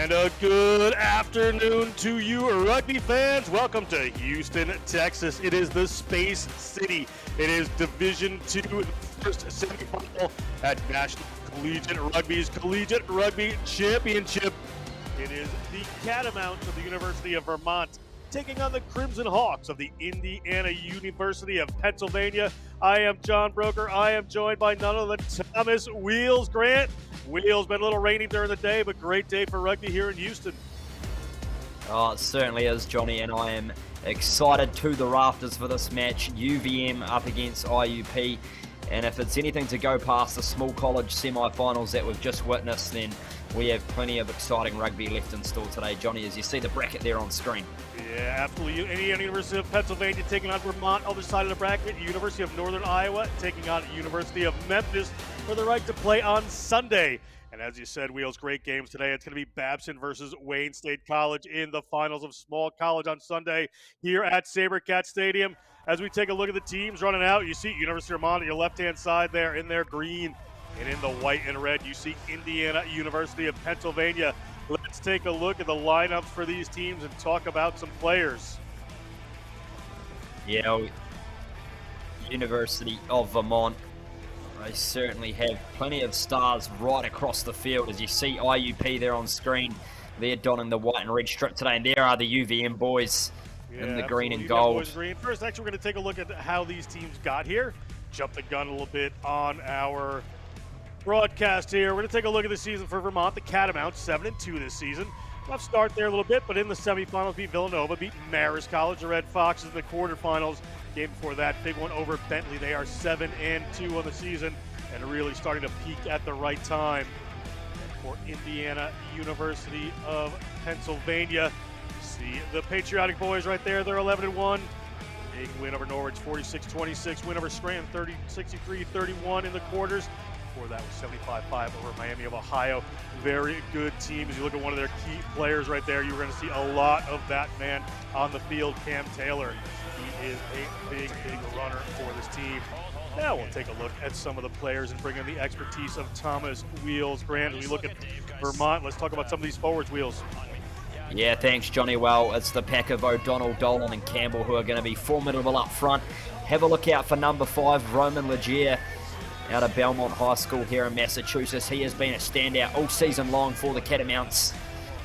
And a good afternoon to you, rugby fans. Welcome to Houston, Texas. It is the Space City. It is Division II, the first semifinal at National Collegiate Rugby's Collegiate Rugby Championship. It is the Catamounts of the University of Vermont taking on the Crimson Hawks of the Indiana University of Pennsylvania. I am John Broker. I am joined by none other than Thomas Wheels Grant. Wheels, been a little rainy during the day, but great day for rugby here in Houston. Oh, it certainly is, Johnny, and I am excited to the rafters for this match. UVM up against IUP, and if it's anything to go past the small college semi-finals that we've just witnessed, then we have plenty of exciting rugby left in store today, Johnny, as you see the bracket there on screen. Yeah, absolutely. Indiana University of Pennsylvania taking on Vermont, other side of the bracket. University of Northern Iowa taking on University of Memphis for the right to play on Sunday. And as you said, Wheels, great games today. It's going to be Babson versus Wayne State College in the finals of small college on Sunday here at SaberCat Stadium. As we take a look at the teams running out, you see University of Vermont on your left-hand side there in their green. And in the white and red, you see Indiana University of Pennsylvania. Let's take a look at the lineups for these teams and talk about some players. Yeah, University of Vermont, they certainly have plenty of stars right across the field. As you see IUP there on screen, they're donning the white and red strip today, and there are the UVM boys in the green and gold. Boys green. First, actually, we're going to take a look at how these teams got here. Jump the gun a little bit on our broadcast here. We're going to take a look at the season for Vermont. The Catamounts, 7-2 this season. Rough start there a little bit, but in the semifinals, beat Villanova, beat Marist College. The Red Foxes in the quarterfinals. Game before that, big one over Bentley. They are 7-2 on the season and really starting to peak at the right time. And for Indiana University of Pennsylvania, see the Patriotic boys right there. They're 11-1. Big win over Norwich, 46-26. Win over Scranton, 63-31 in the quarters. Before that was 75-5 over Miami of Ohio. Very good team. As you look at one of their key players right there, you're going to see a lot of that man on the field, Cam Taylor. He is a big runner for this team. Now we'll take a look at some of the players and bring in the expertise of Thomas Wheels Grant. As we look at Vermont, let's talk about some of these forwards, Wheels. Yeah, thanks, Johnny. Well, it's the pack of O'Donnell, Dolan, and Campbell who are going to be formidable up front. Have a look out for number 5, Roman Legier, out of Belmont High School here in Massachusetts. He has been a standout all season long for the Catamounts.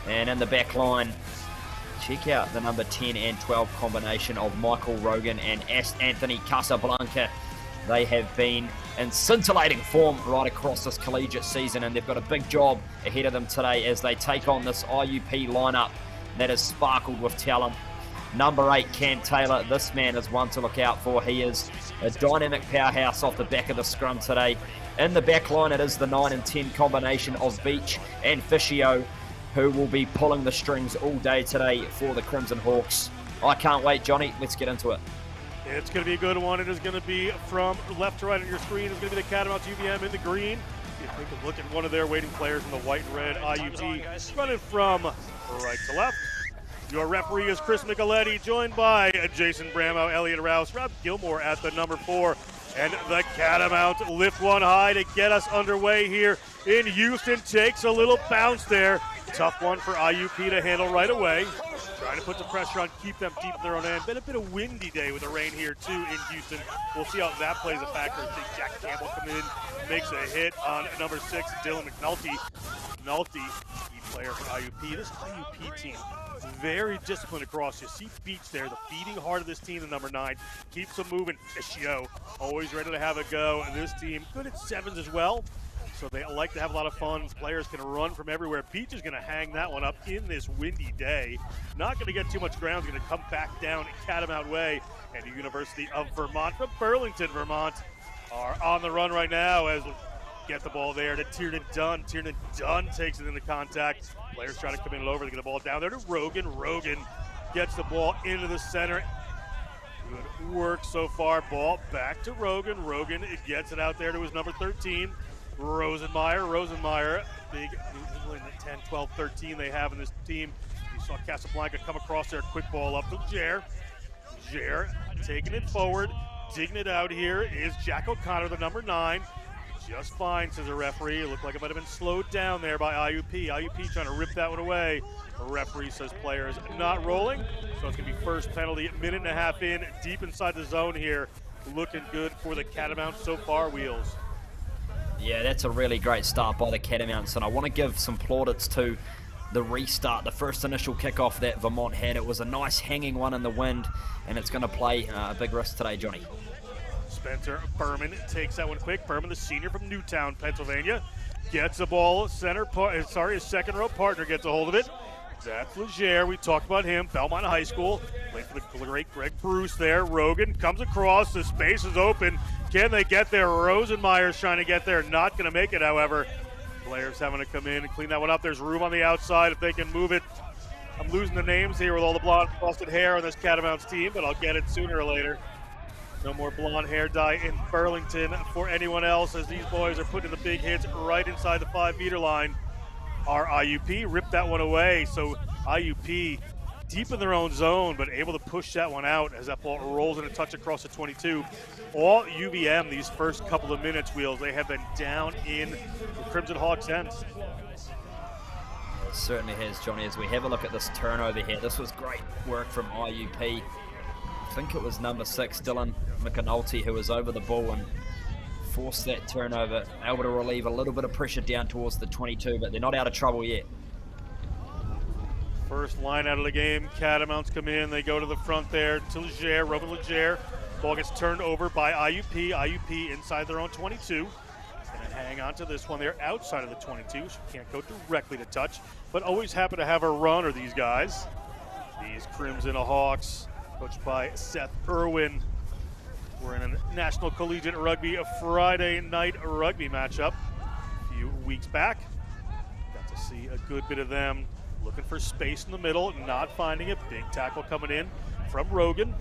And in the back line, check out the number 10 and 12 combination of Michael Rogan and Anthony Casablanca. They have been in scintillating form right across this collegiate season, and they've got a big job ahead of them today as they take on this IUP lineup that is sparkled with talent. Number 8, Cam Taylor. This man is one to look out for. He is a dynamic powerhouse off the back of the scrum today. In the back line, it is the 9 and 10 combination of Beach and Fischio, who will be pulling the strings all day today for the Crimson Hawks. I can't wait, Johnny. Let's get into it. It's going to be a good one. It is going to be from left to right on your screen. It's going to be the Catamounts UVM in the green. You take a look at one of their waiting players in the white and red IUP, running from right to left. Your referee is Chris Micheletti, joined by Jason Bramo, Elliot Rouse, Rob Gilmore at the number 4. And the Catamounts lift one high to get us underway here in Houston. Takes a little bounce there. Tough one for IUP to handle right away. Trying to put the pressure on, keep them deep in their own end. Been a bit of windy day with the rain here too in Houston. We'll see how that plays a factor. I think Jack Campbell come in, makes a hit on number 6, Dylan McNulty. McNulty, key player for IUP. This IUP team, very disciplined across. You see Beach there, the beating heart of this team, the number 9. Keeps them moving. Fischio, always ready to have a go. And this team, good at 7s as well. So they like to have a lot of fun. Players can run from everywhere. Beach is going to hang that one up in this windy day. Not going to get too much ground. He's going to come back down Catamount way. And the University of Vermont from Burlington, Vermont, are on the run right now as we get the ball there to Tiernan Dunn. Tiernan Dunn takes it into contact. Players trying to come in over. They get the ball down there to Rogan. Rogan gets the ball into the center. Good work so far. Ball back to Rogan. Rogan gets it out there to his number 13. Rosenmeyer, big New England at 10, 12, 13 they have in this team. You saw Casablanca come across there, quick ball up to Jer. Jer taking it forward, digging it out here is Jack O'Connor, the number 9. just fine, says a referee. It looked like it might have been slowed down there by IUP. IUP trying to rip that one away. A referee says player is not rolling, so it's going to be first penalty, a minute and a half in, deep inside the zone here. Looking good for the Catamounts so far, Wheels. Yeah, that's a really great start by the Catamounts, and I want to give some plaudits to the restart, the first initial kickoff that Vermont had. It was a nice hanging one in the wind, and it's going to play a big risk today, Johnny. Spencer Berman takes that one quick. Berman, the senior from Newtown, Pennsylvania, gets the ball. His second row partner gets a hold of it. That's Legere. We talked about him. Belmont High School. Played for the great Greg Bruce there. Rogan comes across. The space is open. Can they get there? Rosenmeyer's trying to get there. Not going to make it, however. Players having to come in and clean that one up. There's room on the outside if they can move it. I'm losing the names here with all the blonde frosted hair on this Catamounts team, but I'll get it sooner or later. No more blonde hair dye in Burlington for anyone else, as these boys are putting the big hits right inside the 5-meter line. Our IUP ripped that one away, so IUP deep in their own zone, but able to push that one out as that ball rolls in a touch across the 22. All UVM these first couple of minutes, Wheels, they have been down in the Crimson Hawks' ends. It certainly has, Johnny. As we have a look at this turnover here, this was great work from IUP. I think it was number 6, Dylan McAnulty, who was over the ball and forced that turnover, able to relieve a little bit of pressure down towards the 22, but they're not out of trouble yet. First line out of the game, Catamounts come in, they go to the front there to Legere, Roman Legere. Ball gets turned over by IUP. IUP inside their own 22. Gonna hang on to this one. They're outside of the 22, so can't go directly to touch, but always happen to have a runner, these guys. These Crimson Hawks, coached by Seth Irwin. We're in a National Collegiate Rugby, a Friday night rugby matchup a few weeks back. Got to see a good bit of them looking for space in the middle, not finding it. Big tackle coming in from Rogan.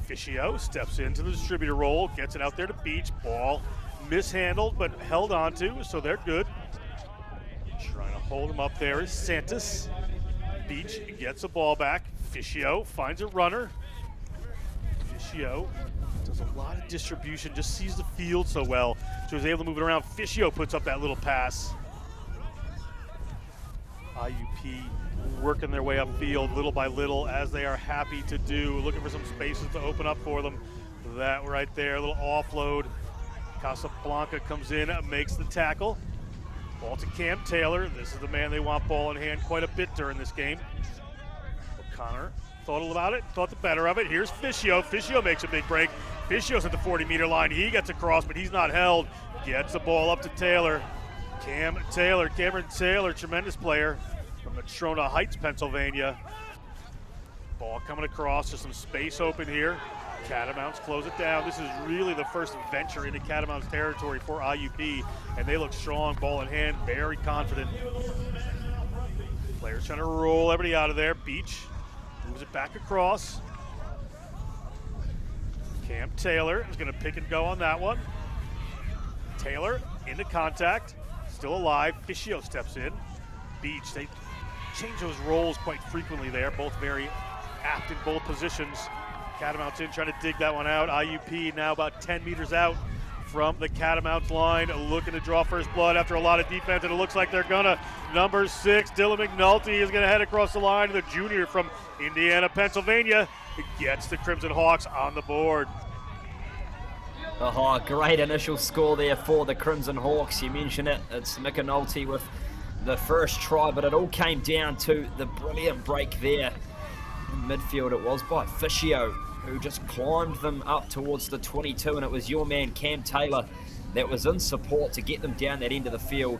Fischio steps into the distributor role, gets it out there to Beach. Ball mishandled, but held onto, so they're good. Trying to hold him up there is Santos. Beach gets the ball back. Fischio finds a runner. Fischio does a lot of distribution, just sees the field so well, so he's able to move it around. Fischio puts up that little pass. IUP working their way upfield little by little, as they are happy to do, looking for some spaces to open up for them. That right there, a little offload. Casablanca comes in, makes the tackle. Ball to Cam Taylor. This is the man they want ball in hand quite a bit during this game. O'Connor thought about it, thought the better of it. Here's Fischio. Fischio makes a big break. Fischio's at the 40-meter line. He gets across, but he's not held. Gets the ball up to Taylor. Cameron Taylor, tremendous player from Natrona Heights, Pennsylvania. Ball coming across, there's some space open here. Catamounts close it down. This is really the first venture into Catamounts territory for IUP, and they look strong, ball in hand, very confident. Players trying to roll everybody out of there. Beach moves it back across. Cam Taylor is going to pick and go on that one. Taylor into contact, still alive. Fischio steps in. Beach, they change those roles quite frequently there, both very apt in both positions. Catamounts in, trying to dig that one out. IUP now about 10 meters out from the Catamounts line, looking to draw first blood after a lot of defense, and it looks like they're gonna. Number 6, Dylan McNulty is gonna head across the line. The junior from Indiana, Pennsylvania, gets the Crimson Hawks on the board. Oh, great initial score there for the Crimson Hawks. You mentioned it, it's McAnulty with the first try, but it all came down to the brilliant break there in midfield. It was by Fischio, who just climbed them up towards the 22, and it was your man Cam Taylor that was in support to get them down that end of the field.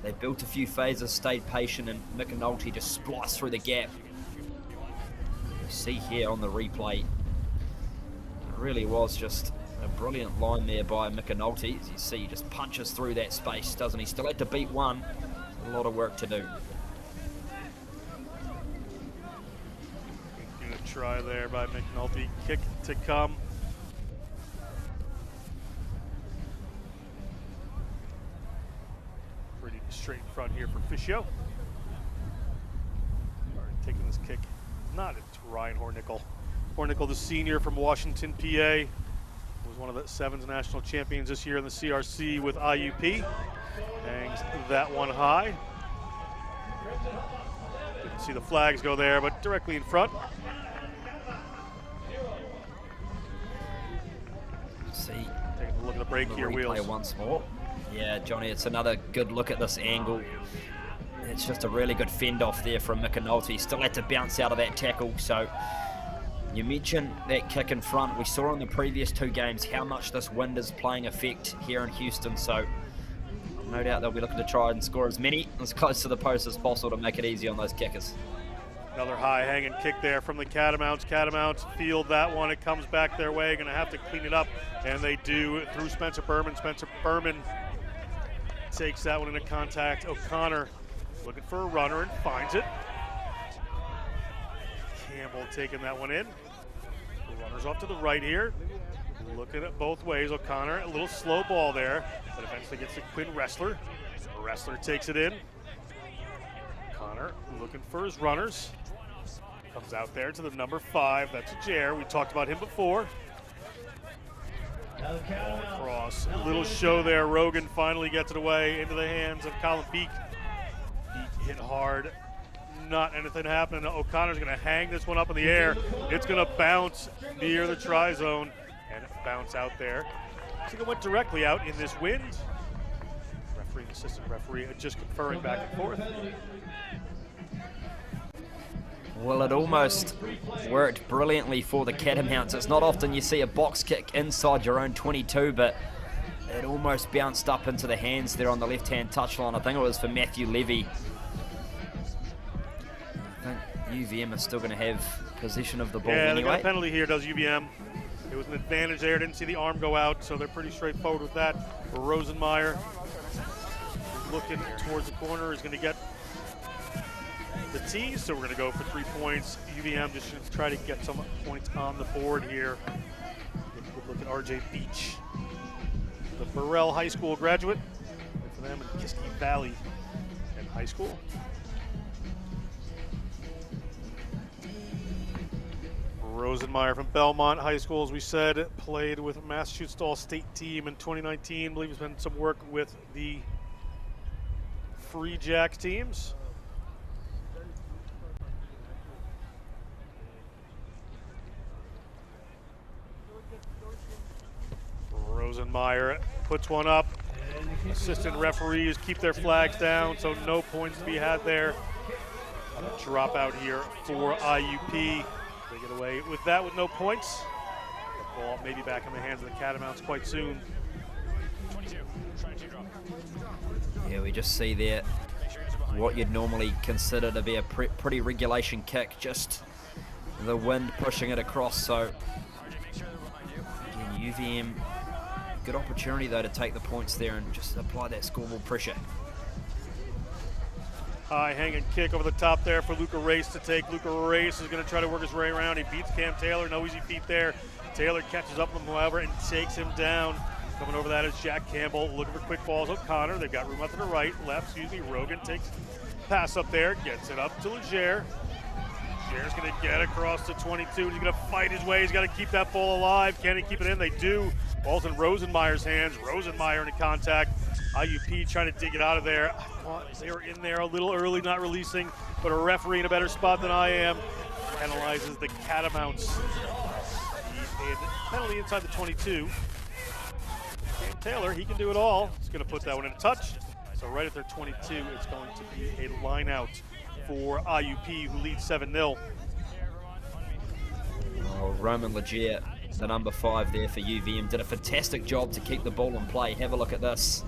They built a few phases, stayed patient, and McAnulty just spliced through the gap. You see here on the replay, it really was just a brilliant line there by McAnulty. As you see, he just punches through that space, doesn't he? Still had to beat one. A lot of work to do. Good try there by McNulty. Kick to come. Pretty straight in front here for Fischio. Taking this kick. Not, it's Ryan Hornickel. Hornickel, the senior from Washington, PA. was one of the Sevens national champions this year in the CRC with IUP. Hangs that one high. Didn't see the flags go there, but directly in front. See, taking a look at the break here, replay Wheels. Once more. Yeah, Johnny, it's another good look at this angle. It's just a really good fend off there from McAnulty. Still had to bounce out of that tackle. So you mentioned that kick in front. We saw in the previous 2 games how much this wind is playing effect here in Houston. So no doubt they'll be looking to try and score as many as close to the post as possible to make it easy on those kickers. Another high hanging kick there from the Catamounts. Catamounts field that one. It comes back their way. Going to have to clean it up, and they do through Spencer Berman. Spencer Berman takes that one into contact. O'Connor looking for a runner and finds it. Campbell taking that one in. The runner's off to the right here. Looking at both ways. O'Connor, a little slow ball there, but eventually gets to Quinn Wrestler. Wrestler takes it in. O'Connor looking for his runners. Comes out there to the number 5. That's a Jair. We talked about him before. Ball across. A little show there. Rogan finally gets it away into the hands of Colin Beek. Beek hit hard. Not anything happening. O'Connor's going to hang this one up in the air. It's going to bounce near the try zone and bounce out there. I think it went directly out in this wind. Referee and assistant referee just conferring back and forth. Well, it almost worked brilliantly for the Catamounts. It's not often you see a box kick inside your own 22, but it almost bounced up into the hands there on the left-hand touchline. I think it was for Matthew Levy. I think UVM is still going to have possession of the ball anyway. Yeah, they got a penalty here, does UVM. It was an advantage there. Didn't see the arm go out, so they're pretty straightforward with that. Rosenmeyer is looking towards the corner, is going to get the tee, so we're going to go for 3 points. UVM just should try to get some points on the board here. Look at RJ Beach, the Burrell High School graduate. For them in Kiski Valley and high school. Rosenmeyer from Belmont High School, as we said, played with Massachusetts All-State team in 2019. I believe he's been some work with the Free Jacks teams. Rosenmeyer puts one up. Assistant referees keep their flags down, so no points to be had there. A drop out here for IUP. They get away with that with no points. The ball may be back in the hands of the Catamounts quite soon. Yeah, we just see there what you'd normally consider to be a pretty regulation kick, just the wind pushing it across. So again, UVM, good opportunity though to take the points there and just apply that scoreboard pressure. High hanging kick over the top there for Luca Race to take. Luca Race is going to try to work his way around. He beats Cam Taylor. No easy feat there. Taylor catches up with him, however, and takes him down. Coming over that is Jack Campbell looking for quick balls. O'Connor. They've got room up to the right. Left, Rogan takes pass up there. Gets it up to Leger. Leger's going to get across to 22. He's going to fight his way. He's got to keep that ball alive. Can he keep it in? They do. Ball's in Rosenmeyer's hands. Rosenmeyer into contact. IUP trying to dig it out of there. I thought they were in there a little early, not releasing, but a referee in a better spot than I am penalizes the Catamounts. Penalty inside the 22. Cam Taylor, he can do it all. He's going to put that one in a touch. So right at their 22, it's going to be a line out for IUP, who leads 7-0. Oh, Roman Leger, the number 5 there for UVM, did a fantastic job to keep the ball in play. Have a look at this.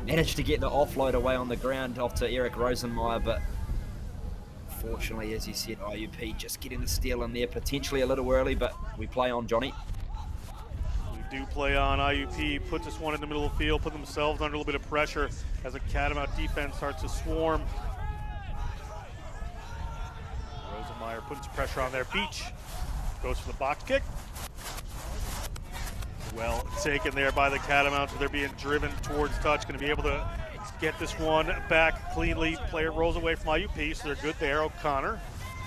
Managed to get the offload away on the ground off to Eric Rosenmeyer, but fortunately, as you said, IUP just getting the steal in there, potentially a little early, but we play on, Johnny. We do play on. IUP puts this one in the middle of the field, put themselves under a little bit of pressure as the Catamount defense starts to swarm. Rosenmeyer putting some pressure on there. Beach goes for the box kick. Well taken there by the Catamounts. They're being driven towards touch. Going to be able to get this one back cleanly. Player rolls away from IUP, so they're good there. O'Connor,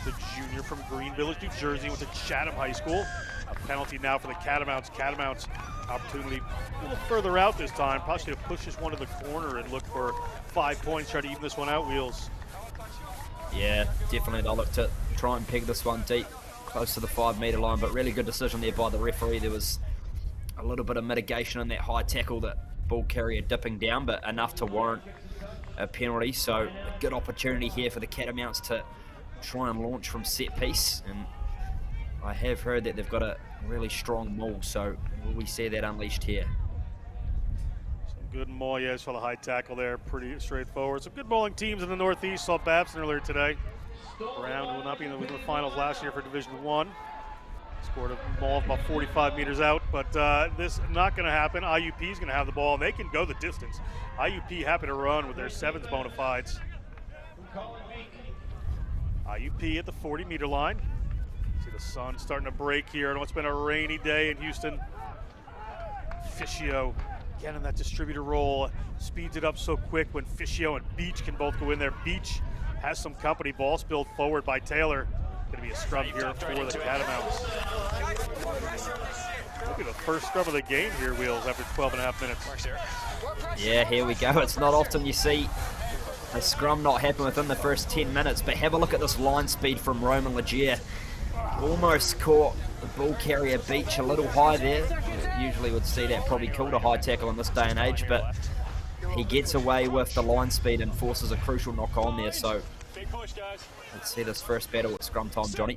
the junior from Green Village, New Jersey, went to Chatham High School. A penalty now for the Catamounts. Catamounts Opportunity a little further out this time. Probably should have pushed this one to the corner and look for 5 points, try to even this one out, Wheels. Yeah, definitely they'll look to try and peg this one deep, close to the 5-metre line, but really good decision there by the referee. There was a little bit of mitigation in that high tackle, that ball carrier dipping down, but enough to warrant a penalty. So a good opportunity here for the Catamounts to try and launch from set piece, and I have heard that they've got a really strong maul, so will we see that unleashed here? Some good Moyes for the high tackle there, pretty straightforward. Some good bowling teams in the Northeast. Saw Babson earlier today. Brown will not be in the finals last year for Division 1. Scored a ball of about 45 meters out, but this is not going to happen. IUP is going to have the ball, and they can go the distance. IUP happy to run with their 7s bona fides. IUP at the 40-meter line. See the sun starting to break here on what's been a rainy day in Houston. Fischio again in that distributor role, speeds it up so quick when Fischio and Beach can both go in there. Beach has some company, ball spilled forward by Taylor. Going to be a scrum here for the Catamounts. That'll be the first scrum of the game here, Wheels, after 12 and a half minutes. Yeah, here we go. It's not often you see a scrum not happen within the first 10 minutes, but have a look at this line speed from Roman Legier. Almost caught the ball carrier Beach a little high there. Usually would see that probably killed a high tackle in this day and age, but he gets away with the line speed and forces a crucial knock on there. So let's see this first battle at scrum time, Johnny.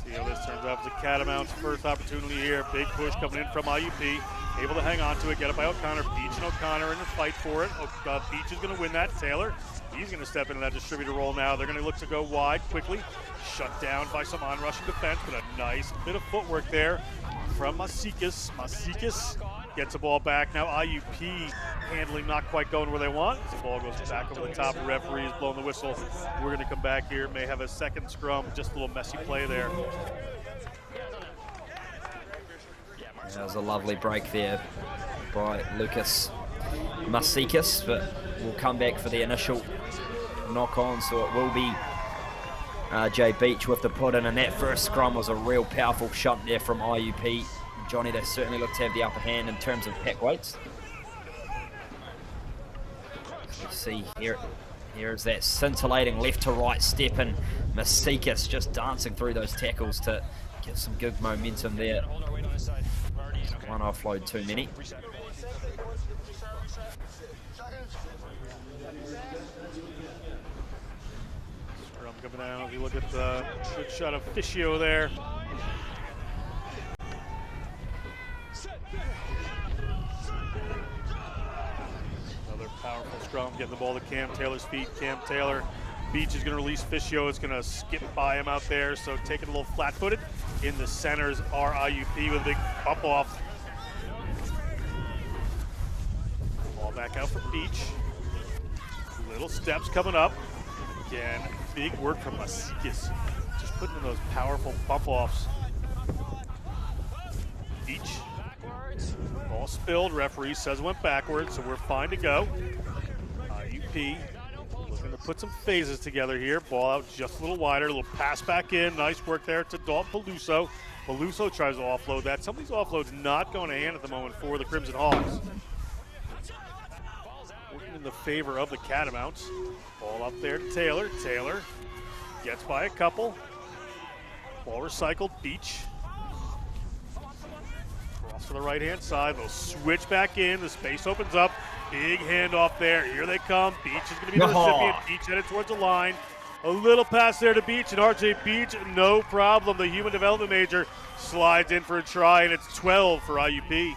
See how this turns out. It's a Catamounts' first opportunity here. Big push coming in from IUP. Able to hang on to it, get it by O'Connor. Beach and O'Connor in the fight for it. Beach is going to win that. Taylor, he's going to step into that distributor role now. They're going to look to go wide quickly. Shut down by some on-rushing defense, but a nice bit of footwork there from Masikis. Masikis gets the ball back. Now IUP handling not quite going where they want. The ball goes back over the top. The referee is blowing the whistle. We're going to come back here. May have a second scrum. Just a little messy play there. That was a lovely break there by Lucas Masikis, but we'll come back for the initial knock on, so it will be Jay Beach with the put in, and that first scrum was a real powerful shot there from IUP. Johnny, they certainly look to have the upper hand in terms of pack weights. You see here's that scintillating left to right step, and Masikis just dancing through those tackles to get some good momentum there. One offload too many. Scrum coming down. If you look at the good shot of Fischio there. Another powerful scrum, getting the ball to Cam Taylor's feet. Cam Taylor, Beach is going to release Fischio. It's going to skip by him out there, so taking a little flat-footed. In the centers are IUP with a big bump off. Ball back out for Beach. Little steps coming up. Again, big work from Masikis. Just putting in those powerful bump offs. Beach. Ball spilled. Referee says it went backwards, so we're fine to go. IUP looking to put some phases together here. Ball out just a little wider. A little pass back in. Nice work there to Dalton Peluso. Peluso tries to offload that. Some of these offloads not going to hand at the moment for the Crimson Hawks. Working in the favor of the Catamounts. Ball up there to Taylor. Taylor gets by a couple. Ball recycled. Beach. Cross to the right-hand side. They'll switch back in. The space opens up. Big handoff there. Here they come. Beach is going to be the recipient. Beach headed towards the line. A little pass there to Beach, and RJ Beach, no problem. The human development major slides in for a try, and it's 12 for IUP.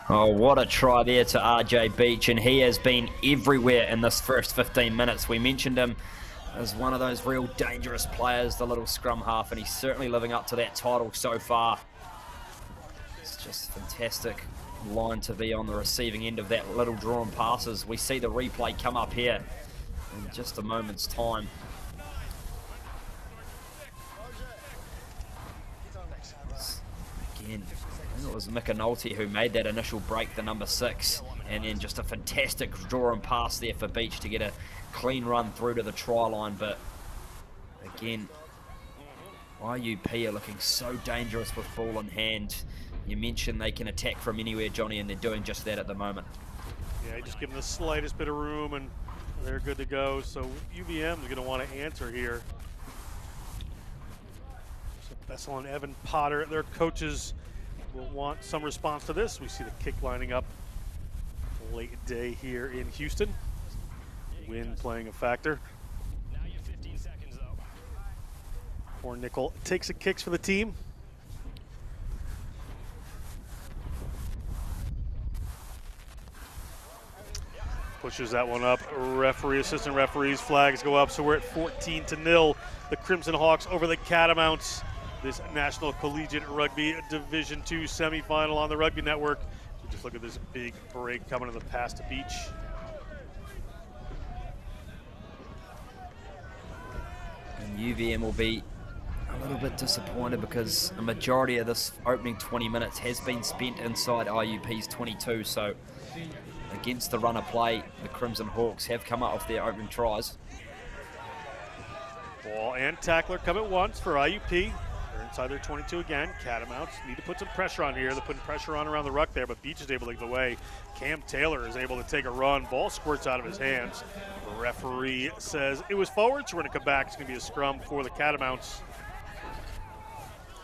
Oh, what a try there to RJ Beach, and he has been everywhere in this first 15 minutes. We mentioned him as one of those real dangerous players, the little scrum half, and he's certainly living up to that title so far. It's just fantastic line to be on the receiving end of that little drawn passes. We see the replay come up here in just a moment's time. Again, I think it was McAnulty who made that initial break, the number 6, and then just a fantastic draw and pass there for Beach to get a clean run through to the try line. But again, IUP are looking so dangerous with ball in hand. You mentioned they can attack from anywhere, Johnny, and they're doing just that at the moment. Yeah, just give them the slightest bit of room and they're good to go. So UVM is going to want to answer here. So Bessel and Evan Potter, their coaches, will want some response to this. We see the kick lining up late day here in Houston. Wind playing a factor. Now you have 15 seconds though. Hornickel takes the kicks for the team. Pushes that one up. Referee, assistant referees, flags go up. So we're at 14-0. The Crimson Hawks over the Catamounts. This National Collegiate Rugby Division II semifinal on the Rugby Network. So just look at this big break coming to the Pasta Beach. And UVM will be a little bit disappointed because a majority of this opening 20 minutes has been spent inside IUP's 22. So against the run of play, the Crimson Hawks have come up with their opening tries. Ball and tackler come at once for IUP. They're inside their 22 again. Catamounts need to put some pressure on here. They're putting pressure on around the ruck there, but Beach is able to get away. Cam Taylor is able to take a run. Ball squirts out of his hands. The referee says it was forward, so we're going to come back. It's going to be a scrum for the Catamounts.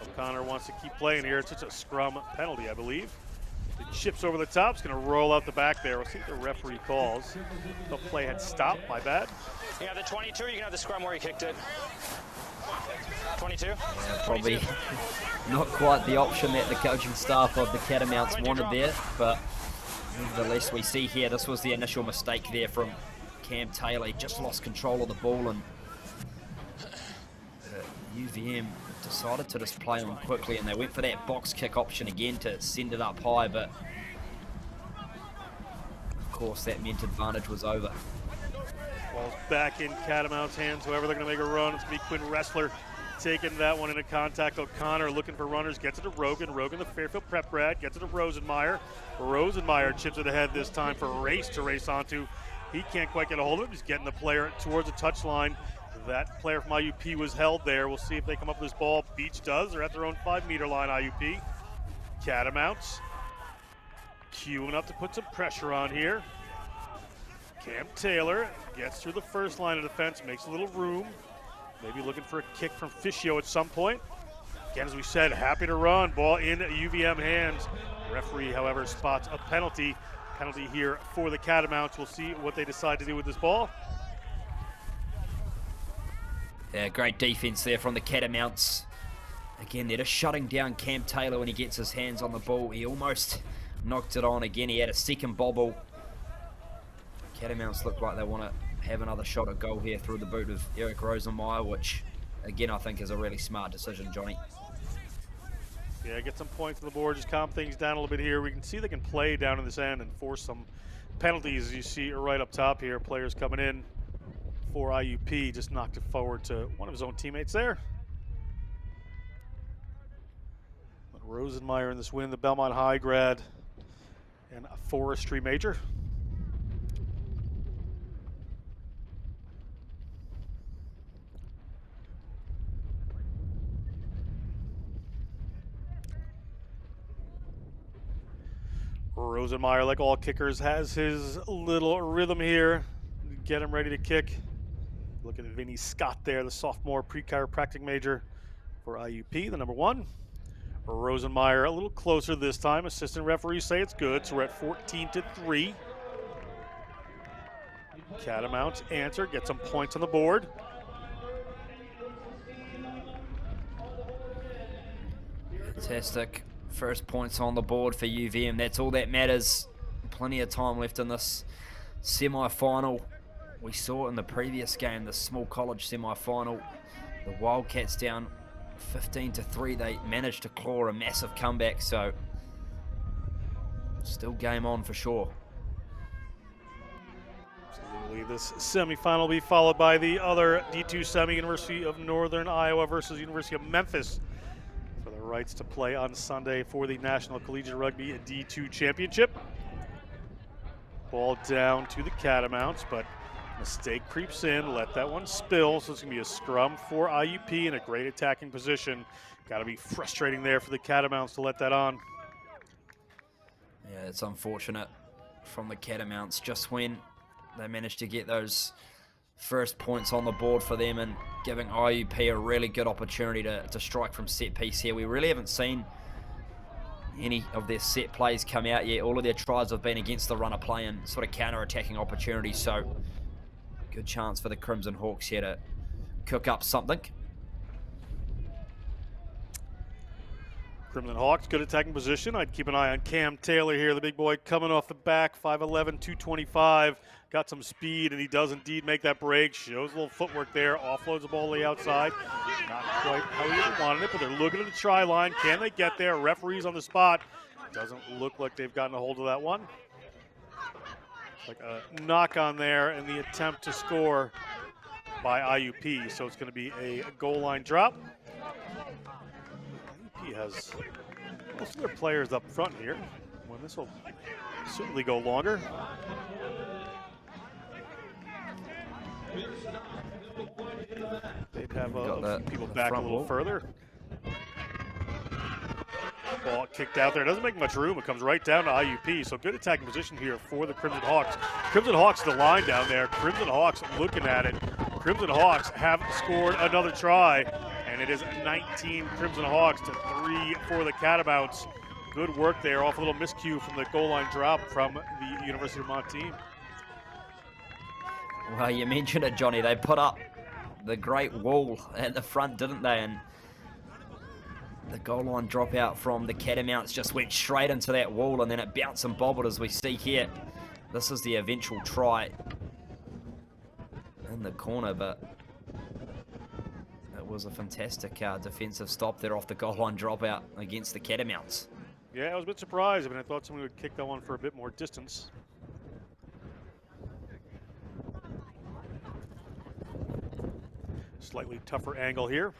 O'Connor wants to keep playing here. It's just a scrum penalty, I believe. It chips over the top. It's going to roll out the back there. We'll see what the referee calls. The play had stopped. My bad. You have the 22, you can have the scrum where you kicked it. 22? Yeah, probably not quite the option that the coaching staff of the Catamounts wanted there, but nevertheless we see here this was the initial mistake there from Cam Taylor. He just lost control of the ball, and UVM decided to just play on quickly, and they went for that box kick option again to send it up high, but of course that meant advantage was over. Ball's back in Catamounts' hands. However, they're going to make a run. It's going to be Quinn Wrestler taking that one into contact. O'Connor looking for runners, gets it to Rogan. Rogan, the Fairfield prep grad, gets it to Rosenmeyer. Rosenmeyer chips it ahead this time for Race to race onto. He can't quite get a hold of it. He's getting the player towards the touchline. That player from IUP was held there. We'll see if they come up with this ball. Beach does. They're at their own 5-meter line, IUP. Catamounts queuing up to put some pressure on here. Cam Taylor gets through the first line of defense, makes a little room. Maybe looking for a kick from Fischio at some point. Again, as we said, happy to run. Ball in UVM hands. Referee, however, spots a penalty. Penalty here for the Catamounts. We'll see what they decide to do with this ball. Yeah, great defense there from the Catamounts. Again, they're just shutting down Cam Taylor when he gets his hands on the ball. He almost knocked it on again. He had a second bobble. Catamounts look like they want to have another shot at goal here through the boot of Eric Rosenmeyer, which, again, I think is a really smart decision, Johnny. Yeah, get some points on the board, just calm things down a little bit here. We can see they can play down in this end and force some penalties. You see right up top here, players coming in for IUP, just knocked it forward to one of his own teammates there. But Rosenmeyer in this win, the Belmont High grad and a forestry major. Rosenmeyer, like all kickers, has his little rhythm here. Get him ready to kick. Look at Vinny Scott there, the sophomore pre-chiropractic major for IUP, the number 1. Rosenmeyer a little closer this time. Assistant referees say it's good, so we're at 14-3. Catamounts answer, get some points on the board. Fantastic. First points on the board for UVM. That's all that matters. Plenty of time left in this semi-final. We saw in the previous game, the small college semi-final, the Wildcats down 15-3. They managed to claw a massive comeback, so still game on for sure. Absolutely. This semifinal will be followed by the other D2 semi, University of Northern Iowa versus University of Memphis, for the rights to play on Sunday for the National Collegiate Rugby D2 Championship. Ball down to the Catamounts, but Mistake creeps in, let that one spill, so it's going to be a scrum for IUP in a great attacking position. Got to be frustrating there for the Catamounts to let that on. Yeah, it's unfortunate from the Catamounts just when they managed to get those first points on the board for them and giving IUP a really good opportunity to strike from set piece here. We really haven't seen any of their set plays come out yet. All of their tries have been against the runner play and sort of counter-attacking opportunities, so good chance for the Crimson Hawks here to cook up something. Crimson Hawks, good attacking position. I'd keep an eye on Cam Taylor here, the big boy coming off the back, 5'11", 225. Got some speed, and he does indeed make that break. Shows a little footwork there, offloads the ball to the outside. Not quite how he wanted it, but they're looking at the try line. Can they get there? Referees on the spot. Doesn't look like they've gotten a hold of that one. Like a knock on there and the attempt to score by IUP. So it's going to be a goal line drop. IUP has most of their players up front here. Well, this will certainly go longer. They'd have a few people back a little further. Ball kicked out there. It doesn't make much room. It comes right down to IUP. So good attacking position here for the Crimson Hawks. Crimson Hawks, the line down there. Crimson Hawks looking at it. Crimson Hawks have scored another try. And it is 19 Crimson Hawks to 3 for the Catamounts. Good work there off a little miscue from the goal line drop from the University of Vermont team. Well, you mentioned it, Johnny. They put up the great wall at the front, didn't they? And the goal line dropout from the Catamounts just went straight into that wall, and then it bounced and bobbled as we see here. This is the eventual try in the corner, but it was a fantastic defensive stop there off the goal line dropout against the Catamounts. Yeah, I was a bit surprised. I mean, I thought someone would kick that one for a bit more distance. Slightly tougher angle here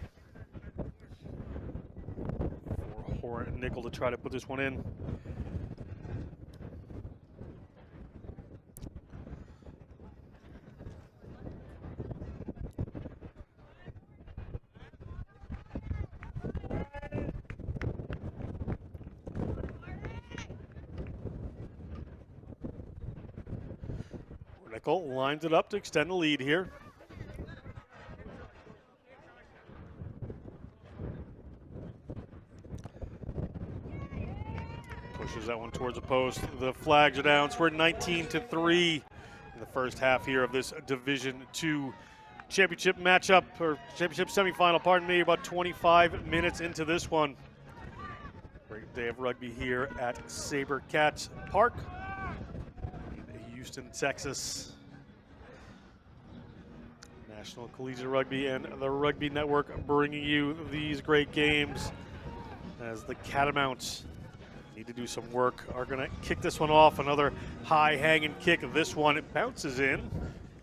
for Horan and Nickel to try to put this one in. Nickel lines it up to extend the lead here. Pushes that one towards the post. The flags are down. So we're 19-3 in the first half here of this Division II championship matchup, or championship semifinal, pardon me, about 25 minutes into this one. Great day of rugby here at Saber Cats Park in Houston, Texas. National Collegiate Rugby and the Rugby Network bringing you these great games as the Catamounts need to do some work. Are going to kick this one off. Another high hanging kick. This one, it bounces in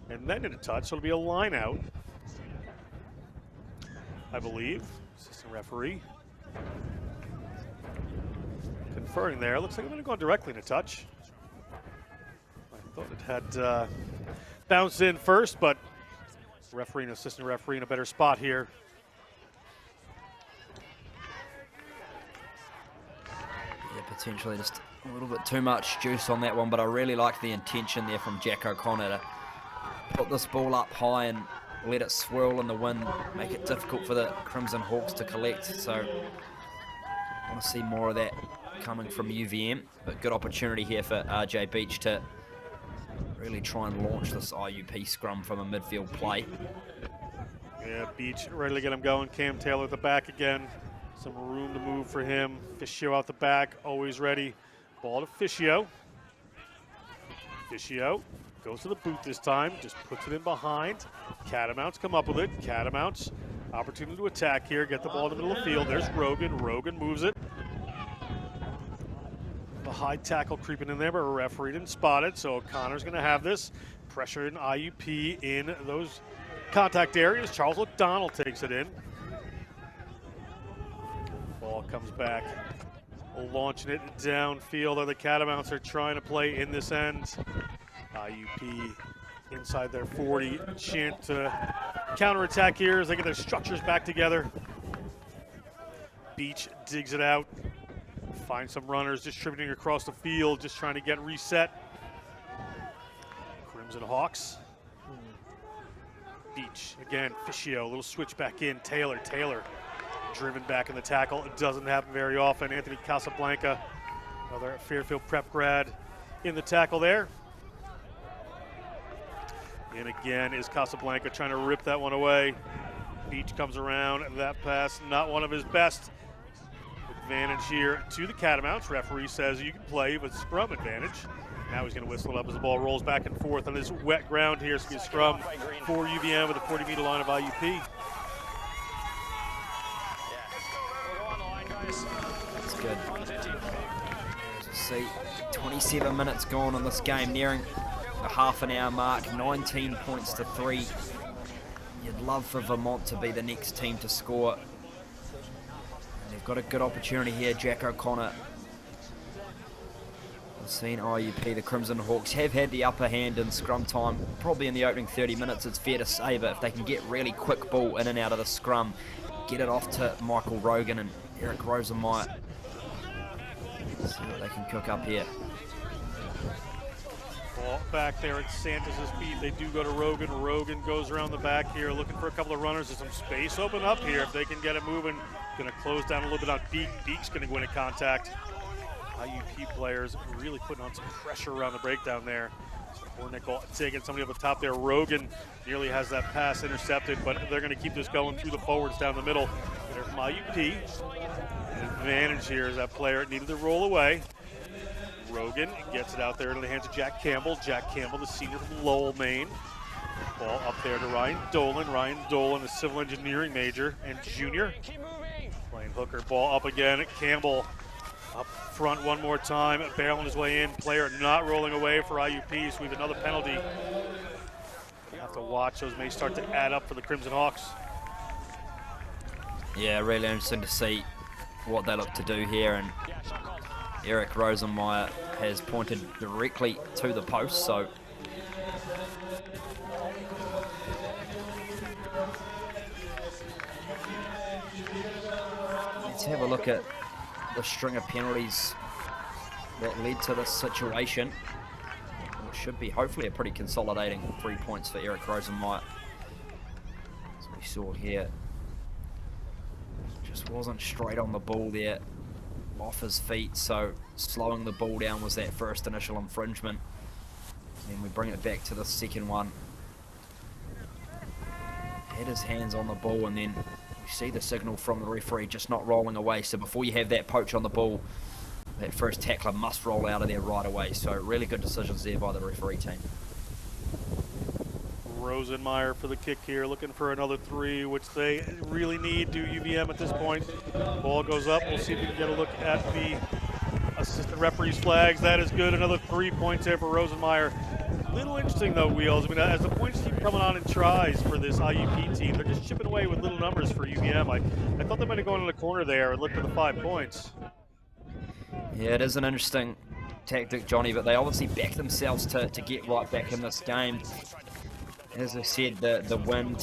and then in a touch. So it'll be a line out, I believe. Assistant referee conferring there. Looks like I'm going to go directly in a touch. I thought it had bounced in first, but referee and assistant referee in a better spot here. Yeah, potentially just a little bit too much juice on that one, but I really like the intention there from Jack O'Connor to put this ball up high and let it swirl in the wind, make it difficult for the Crimson Hawks to collect. So I want to see more of that coming from UVM, but good opportunity here for RJ Beach to really try and launch this IUP scrum from a midfield play. Yeah, Beach ready to get him going. Cam Taylor at the back again. Some room to move for him. Fischio out the back, always ready. Ball to Fischio. Fischio goes to the boot this time, just puts it in behind. Catamounts come up with it. Catamounts, opportunity to attack here, get the ball in the middle of the field. There's Rogan. Rogan moves it. The high tackle creeping in there, but a referee didn't spot it, so O'Connor's going to have this. Pressure in IUP in those contact areas. Charles O'Donnell takes it in. Ball comes back, launching it downfield. The Catamounts are trying to play in this end. IUP inside their 40. Chant to counterattack here as they get their structures back together. Beach digs it out. Find some runners distributing across the field, just trying to get reset. Crimson Hawks. Beach, again, Fischio, a little switch back in. Taylor driven back in the tackle. It doesn't happen very often. Anthony Casablanca, another Fairfield prep grad, in the tackle there. And again is Casablanca trying to rip that one away. Beach comes around, that pass, not one of his best. Advantage here to the Catamounts. Referee says you can play with scrum advantage. Now he's going to whistle it up as the ball rolls back and forth on this wet ground here. It's going to be a scrum for UVM with the 40-meter line of IUP. That's good. As you see, 27 minutes gone on this game, nearing the half-an-hour mark. 19 points to 3. You'd love for Vermont to be the next team to score. And they've got a good opportunity here. Jack O'Connor. We've seen IUP, the Crimson Hawks, have had the upper hand in scrum time, probably in the opening 30 minutes, it's fair to say, but if they can get really quick ball in and out of the scrum, get it off to Michael Rogan and Eric Rosenmeyer, see what they can cook up here. Ball back there at Santos' feet. They do go to Rogan. Rogan goes around the back here, looking for a couple of runners. There's some space open up here. If they can get it moving, going to close down a little bit on Beak. Beak's going to go into contact. IUP players really putting on some pressure around the breakdown there. So Hornickel taking somebody up the top there. Rogan nearly has that pass intercepted, but they're going to keep this going through the forwards down the middle. There from IUP. An advantage here as that player needed to roll away. Rogan gets it out there into the hands of Jack Campbell. Jack Campbell, the senior from Lowell, Maine. Ball up there to Ryan Dolan. Ryan Dolan, a civil engineering major and junior. Playing hooker, ball up again. Campbell up front one more time, barreling his way in. Player not rolling away for IUP, so we have another penalty. We'll have to watch, those may start to add up for the Crimson Hawks. Yeah, really interesting to see what they look to do here, and Eric Rosenmeyer has pointed directly to the post, so let's have a look at the string of penalties that led to this situation. It should be hopefully a pretty consolidating 3 points for Eric Rosenmeyer. As we saw here, just wasn't straight on the ball there, off his feet, so slowing the ball down was that first initial infringement. Then we bring it back to the second one. Had his hands on the ball, and then you see the signal from the referee just not rolling away. So before you have that poach on the ball, that first tackler must roll out of there right away. So really good decisions there by the referee team. Rosenmeyer for the kick here, looking for another 3, which they really need. Do UVM at this point. Ball goes up. We'll see if we can get a look at the assistant referee's flags. That is good. Another 3 points there for Rosenmeyer. Little interesting though, Wheels. I mean, as the points keep coming on in tries for this IUP team, they're just chipping away with little numbers for UVM. I thought they might have gone in the corner there and looked at the 5 points. Yeah, it is an interesting tactic, Johnny, but they obviously back themselves to get right back in this game. As I said, the wind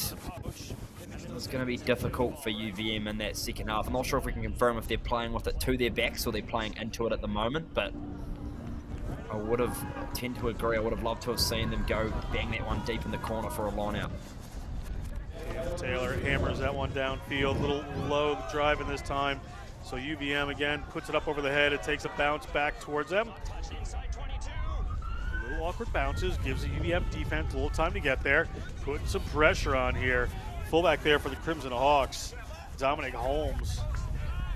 is going to be difficult for UVM in that second half. I'm not sure if we can confirm if they're playing with it to their backs or they're playing into it at the moment, but I tend to agree. I would have loved to have seen them go bang that one deep in the corner for a line out. Taylor hammers that one downfield, a little low the driving this time. So UVM again puts it up over the head. It takes a bounce back towards them. Little awkward bounces, gives the UVM defense a little time to get there. Putting some pressure on here. Fullback there for the Crimson Hawks, Dominic Holmes,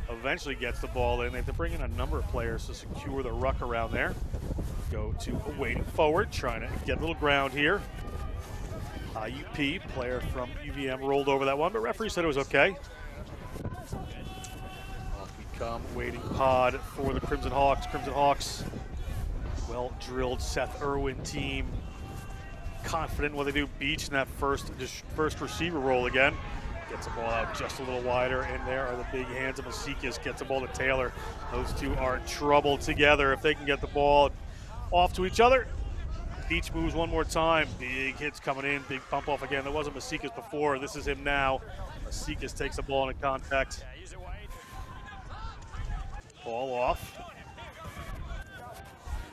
eventually gets the ball in. They have to bring in a number of players to secure the ruck around there. Go to a waiting forward, trying to get a little ground here. IUP, player from UVM, rolled over that one, but referee said it was okay. Off we come, waiting pod for the Crimson Hawks. Crimson Hawks, well-drilled Seth Irwin team. Confident in what they do. Beach in that first receiver roll again. Gets the ball out just a little wider, and there are the big hands of Masikis. Gets the ball to Taylor. Those two are in trouble together. If they can get the ball off to each other, Beach moves one more time. Big hits coming in. Big pump off again. That wasn't Masika's before. This is him now. Masika takes the ball into contact. Ball off.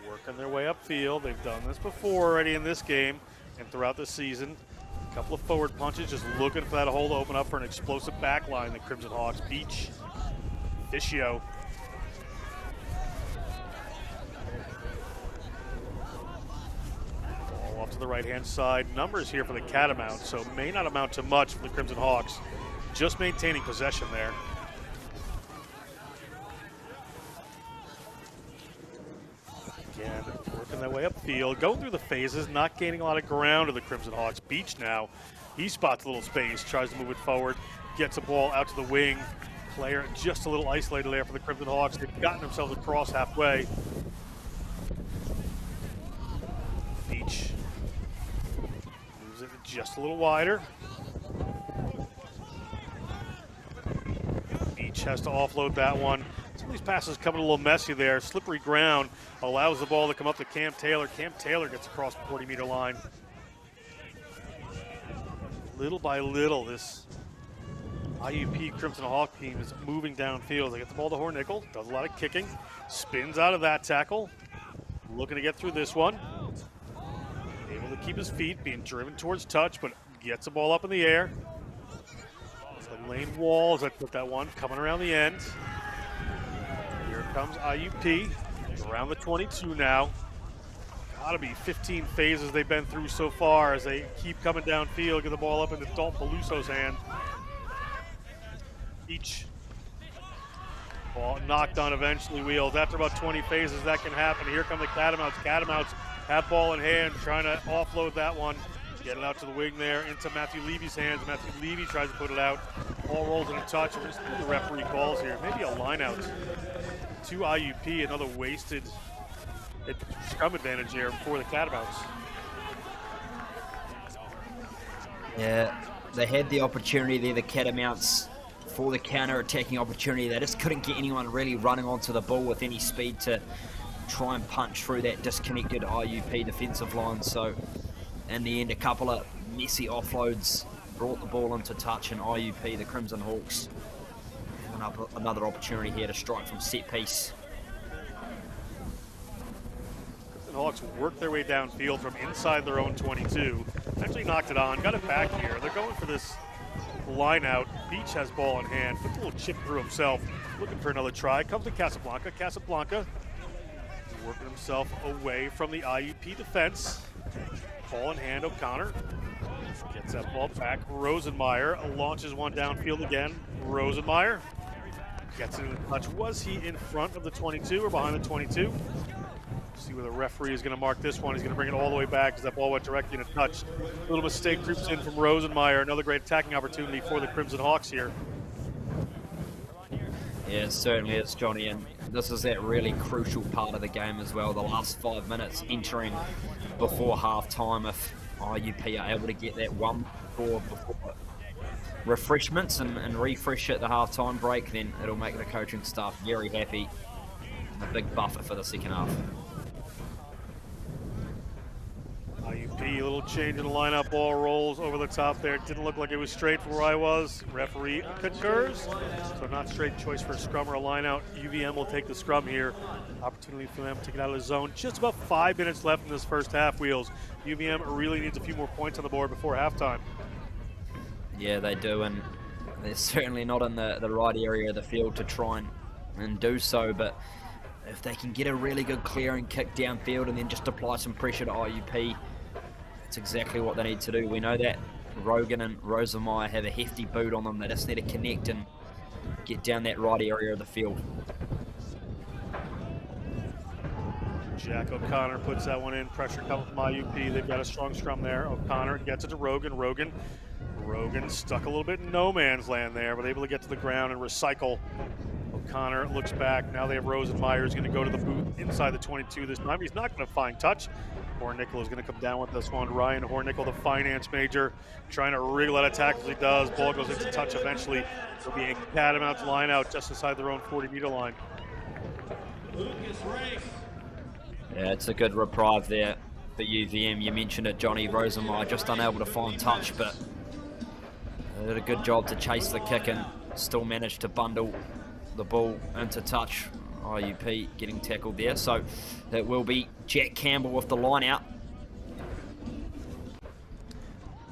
Working their way upfield. They've done this before already in this game and throughout the season. A couple of forward punches, just looking for that hole to open up for an explosive back line. The Crimson Hawks. Beach. Fischio. Ball off to the right-hand side. Numbers here for the Catamounts, so may not amount to much for the Crimson Hawks. Just maintaining possession there. Again, working their way upfield, going through the phases, not gaining a lot of ground to the Crimson Hawks. Beach now, he spots a little space, tries to move it forward, gets a ball out to the wing. Player just a little isolated there for the Crimson Hawks. They've gotten themselves across halfway. Beach moves it just a little wider. Beach has to offload that one. Some of these passes coming a little messy there. Slippery ground allows the ball to come up to Cam Taylor. Cam Taylor gets across the 40-meter line. Little by little, this IUP Crimson Hawk team is moving downfield. They get the ball to Hornickel, does a lot of kicking, spins out of that tackle, looking to get through this one. Able to keep his feet, being driven towards touch, but gets the ball up in the air. So Lane Walls that put that one coming around the end. Here comes IUP around the 22 now. Gotta be 15 phases they've been through so far as they keep coming downfield, get the ball up into Dalton Peluso's hand. Each ball knocked on eventually. Wheels after about 20 phases that can happen. Here come the Catamounts. Catamounts have ball in hand, trying to offload that one, get it out to the wing there into Matthew Levy's hands. Matthew Levy tries to put it out. Ball rolls in a touch. We're just the referee calls here. Maybe a line out to IUP. Another wasted scrum advantage here for the Catamounts. Yeah, they had the opportunity there, the Catamounts, for the counter-attacking opportunity. They just couldn't get anyone really running onto the ball with any speed to try and punch through that disconnected IUP defensive line. So in the end, a couple of messy offloads brought the ball into touch, and IUP, the Crimson Hawks, have another opportunity here to strike from set piece. The Hawks worked their way downfield from inside their own 22. Actually knocked it on, got it back here. They're going for this line out. Beach has ball in hand, puts a little chip through himself, looking for another try. Comes to Casablanca. Casablanca working himself away from the IUP defense. Ball in hand, O'Connor gets that ball back. Rosenmeyer launches one downfield again. Rosenmeyer gets it in touch. Was he in front of the 22 or behind the 22? See where the referee is going to mark this one. He's going to bring it all the way back because that ball went directly in a touch. A little mistake creeps in from Rosenmeyer. Another great attacking opportunity for the Crimson Hawks here. Yeah, it certainly is, Johnny, and this is that really crucial part of the game as well. The last 5 minutes entering before half-time. If IUP are able to get that one score before refreshments and refresh at the half-time break, then it'll make the coaching staff very happy. A big buffer for the second half. IUP, a little change in the lineup, ball rolls over the top there. It didn't look like it was straight from where I was. Referee concurs. So not straight choice for a scrum or a line out. UVM will take the scrum here. Opportunity for them to get out of the zone. Just about 5 minutes left in this first half, Wheels. UVM really needs a few more points on the board before halftime. Yeah, they do, and they're certainly not in the right area of the field to try and do so, but if they can get a really good clearing kick downfield and then just apply some pressure to IUP, that's exactly what they need to do. We know that Rogan and Rosenmeyer have a hefty boot on them. They just need to connect and get down that right area of the field. Jack O'Connor puts that one in. Pressure coming from IUP. They've got a strong scrum there. O'Connor gets it to Rogan. Rogan stuck a little bit in no man's land there, but able to get to the ground and recycle. O'Connor looks back. Now they have Rosenmeyer who's going to go to the boot inside the 22 this time. He's not going to find touch. Hornickel is going to come down with this one. Ryan Hornickel, the finance major, trying to wriggle out of tackles. He does. Ball goes into touch eventually. It'll be a Catamounts line out just inside their own 40-meter line. Yeah, it's a good reprieve there for UVM. You mentioned it, Johnny. Rosenmeyer just unable to find touch, but they did a good job to chase the kick and still managed to bundle the ball into touch. IUP getting tackled there, so that will be Jack Campbell with the line out.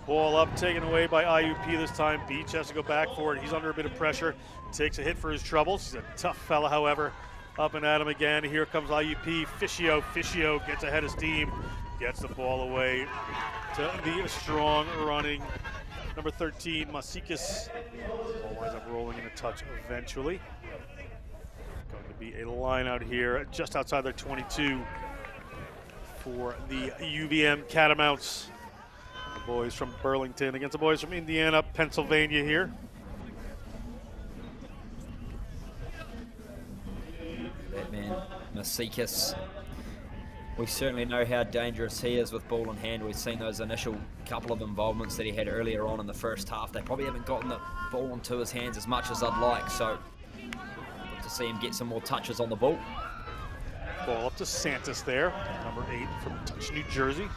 Ball up, taken away by IUP this time. Beach has to go back for it. He's under a bit of pressure. Takes a hit for his troubles. He's a tough fella, however. Up and at him again. Here comes IUP. Fischio gets ahead of steam. Gets the ball away to the strong running number 13, Masikis. Ball winds up rolling in a touch eventually. Going to be a line out here just outside their 22 for the UVM Catamounts. The boys from Burlington against the boys from Indiana, Pennsylvania here. That man, Masikis. We certainly know how dangerous he is with ball in hand. We've seen those initial couple of involvements that he had earlier on in the first half. They probably haven't gotten the ball into his hands as much as I'd like, so good to see him get some more touches on the ball. Ball up to Santos there, number 8 from Touch, New Jersey.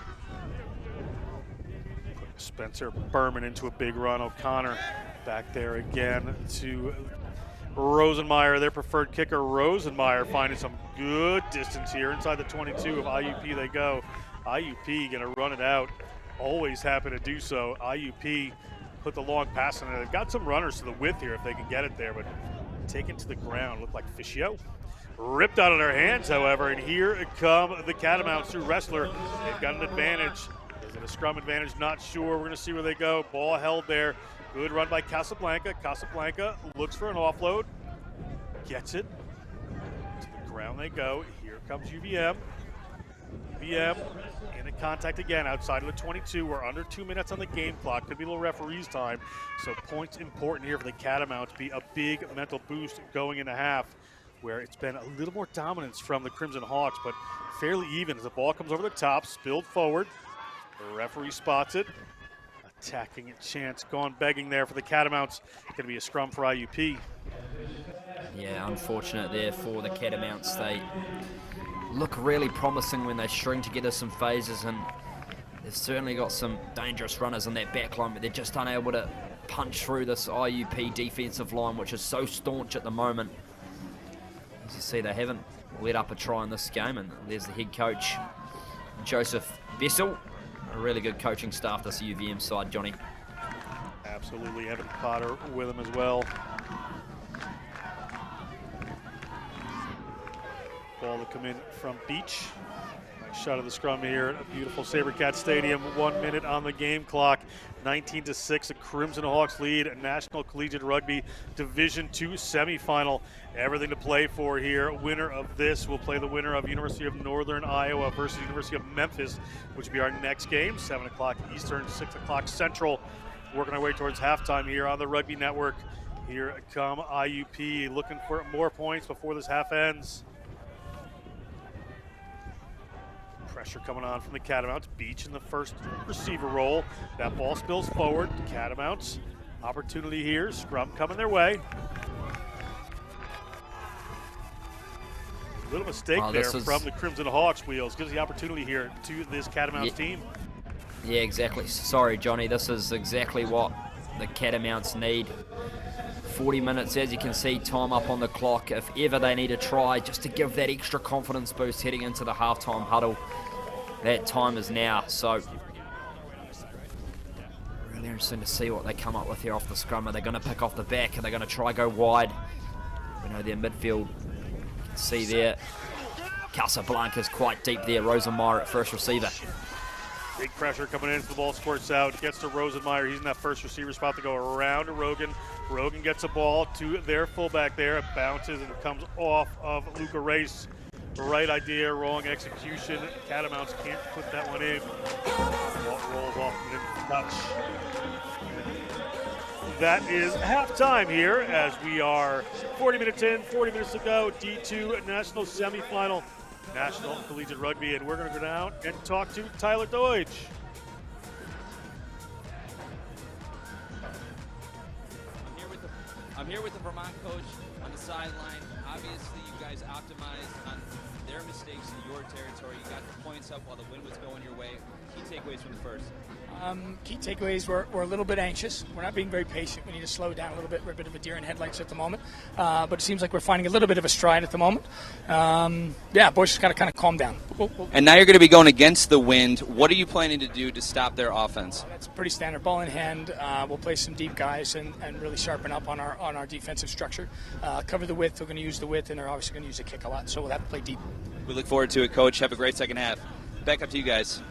Spencer Berman into a big run. O'Connor back there again to Rosenmeyer, their preferred kicker. Rosenmeyer finding some good distance here. Inside the 22 of IUP they go. IUP gonna run it out. Always happy to do so. IUP put the long pass in there. They've got some runners to the width here if they can get it there, but taken to the ground. Looked like Fischio. Ripped out of their hands, however, and here come the Catamounts through Wrestler. They've got an advantage. Is it a scrum advantage? Not sure. We're going to see where they go. Ball held there. Good run by Casablanca. Casablanca looks for an offload. Gets it. To the ground they go. Here comes UVM. UVM in a contact again outside of the 22. We're under 2 minutes on the game clock. Could be a little referee's time. So points important here for the Catamounts. Be a big mental boost going into half, where it's been a little more dominance from the Crimson Hawks, but fairly even as the ball comes over the top, spilled forward. The referee spots it. Attacking chance gone begging there for the Catamounts. Going to be a scrum for IUP. Yeah, unfortunate there for the Catamounts. They look really promising when they string together some phases, and they've certainly got some dangerous runners in that back line, but they're just unable to punch through this IUP defensive line, which is so staunch at the moment. As you see, they haven't let up a try in this game, and there's the head coach, Joseph Bessel. A really good coaching staff, this UVM side, Johnny. Absolutely, Evan Potter with him as well. Ball to come in from Beach. Nice shot of the scrum here at a beautiful SaberCat Stadium. 1 minute on the game clock. 19-6, the Crimson Hawks lead. A National Collegiate Rugby Division II semifinal. Everything to play for here. Winner of this will play the winner of University of Northern Iowa versus University of Memphis, which will be our next game. 7 o'clock Eastern, 6 o'clock Central. Working our way towards halftime here on the Rugby Network. Here come IUP looking for more points before this half ends. Pressure coming on from the Catamounts. Beach in the first receiver role. That ball spills forward. Catamounts, opportunity here. Scrum coming their way. Little mistake there from the Crimson Hawks. Wheels gives the opportunity here to this Catamounts team. Yeah, exactly. Sorry, Johnny. This is exactly what the Catamounts need. 40 minutes, as you can see, time up on the clock. If ever they need a try, just to give that extra confidence boost heading into the halftime huddle, that time is now. So really interesting to see what they come up with here off the scrum. Are they going to pick off the back? Are they going to try go wide? We know their midfield, you can see there, Casablanca's quite deep there. Rosenmeyer at first receiver. Big pressure coming in, the ball squirts out, gets to Rosenmeyer. He's in that first receiver spot to go around to Rogan. Rogan gets a ball to their fullback there. It bounces and it comes off of Luca Race. Right idea, wrong execution. Catamounts can't put that one in. Ball rolls off and into touch. That is halftime here as we are 40 minutes in, 40 minutes to go. D2 National Semifinal. National Collegiate Rugby, and we're going to go down and talk to Tyler Deutsch. I'm here with the Vermont coach on the sideline. Obviously, you guys optimized on their mistakes and your territory. You got the points up while the wind was going your way. Key takeaways from the first. Key takeaways, we're a little bit anxious. We're not being very patient. We need to slow down a little bit. We're a bit of a deer in headlights at the moment. But it seems like we're finding a little bit of a stride at the moment. Boys just got to kind of calm down. And now you're going to be going against the wind. What are you planning to do to stop their offense? That's pretty standard. Ball in hand. We'll play some deep guys and really sharpen up on our defensive structure. Cover the width. We're going to use the width, and they're obviously going to use the kick a lot. So we'll have to play deep. We look forward to it, Coach. Have a great second half. Back up to you guys.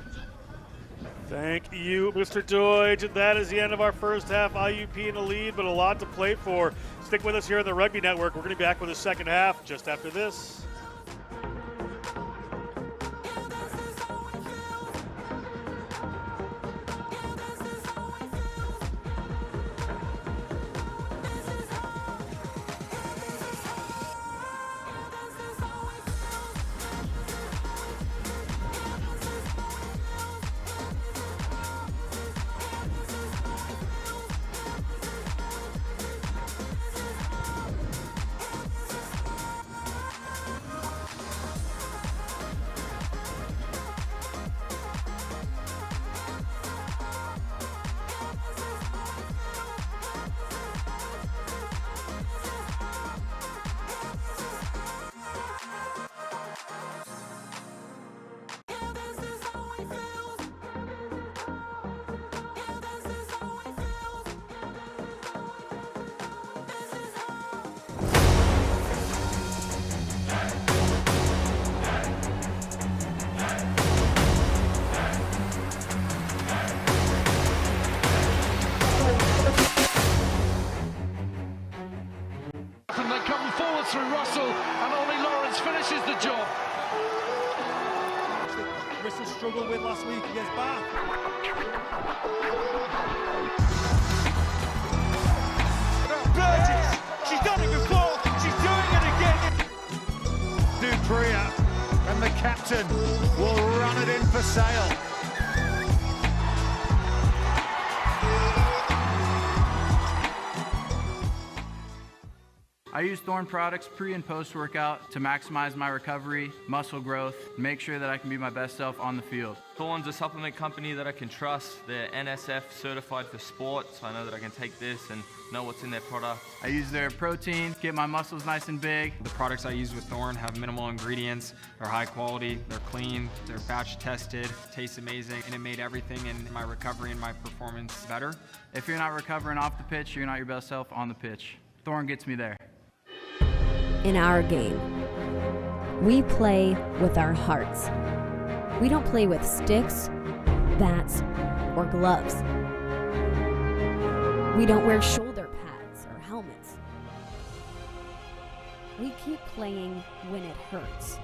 Thank you, Mr. Deutsch. That is the end of our first half. IUP in the lead, but a lot to play for. Stick with us here on the Rugby Network. We're going to be back with the second half just after this. And they come forward through Russell, and Ollie Lawrence finishes the job. Russell struggled with last week against Bath. Burgess, she's done it before, she's doing it again. Dupria and the captain will run it in for Sale. I use Thorne products pre and post workout to maximize my recovery, muscle growth, make sure that I can be my best self on the field. Thorne's a supplement company that I can trust. They're NSF certified for sport, so I know that I can take this and know what's in their product. I use their protein, get my muscles nice and big. The products I use with Thorne have minimal ingredients, they're high quality, they're clean, they're batch tested, taste amazing, and it made everything in my recovery and my performance better. If you're not recovering off the pitch, you're not your best self on the pitch. Thorne gets me there. In our game, we play with our hearts. We don't play with sticks, bats, or gloves. We don't wear shoulder pads or helmets. We keep playing when it hurts.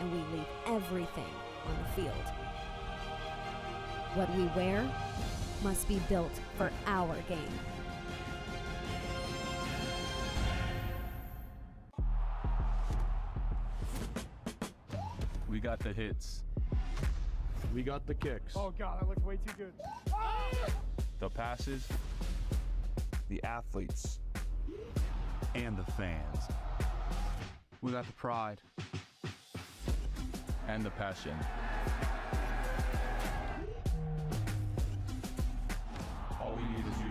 And we leave everything on the field. What we wear must be built for our game. We got the hits. We got the kicks. Oh God, that looks way too good. The passes. The athletes. And the fans. We got the pride. And the passion. All we need is you.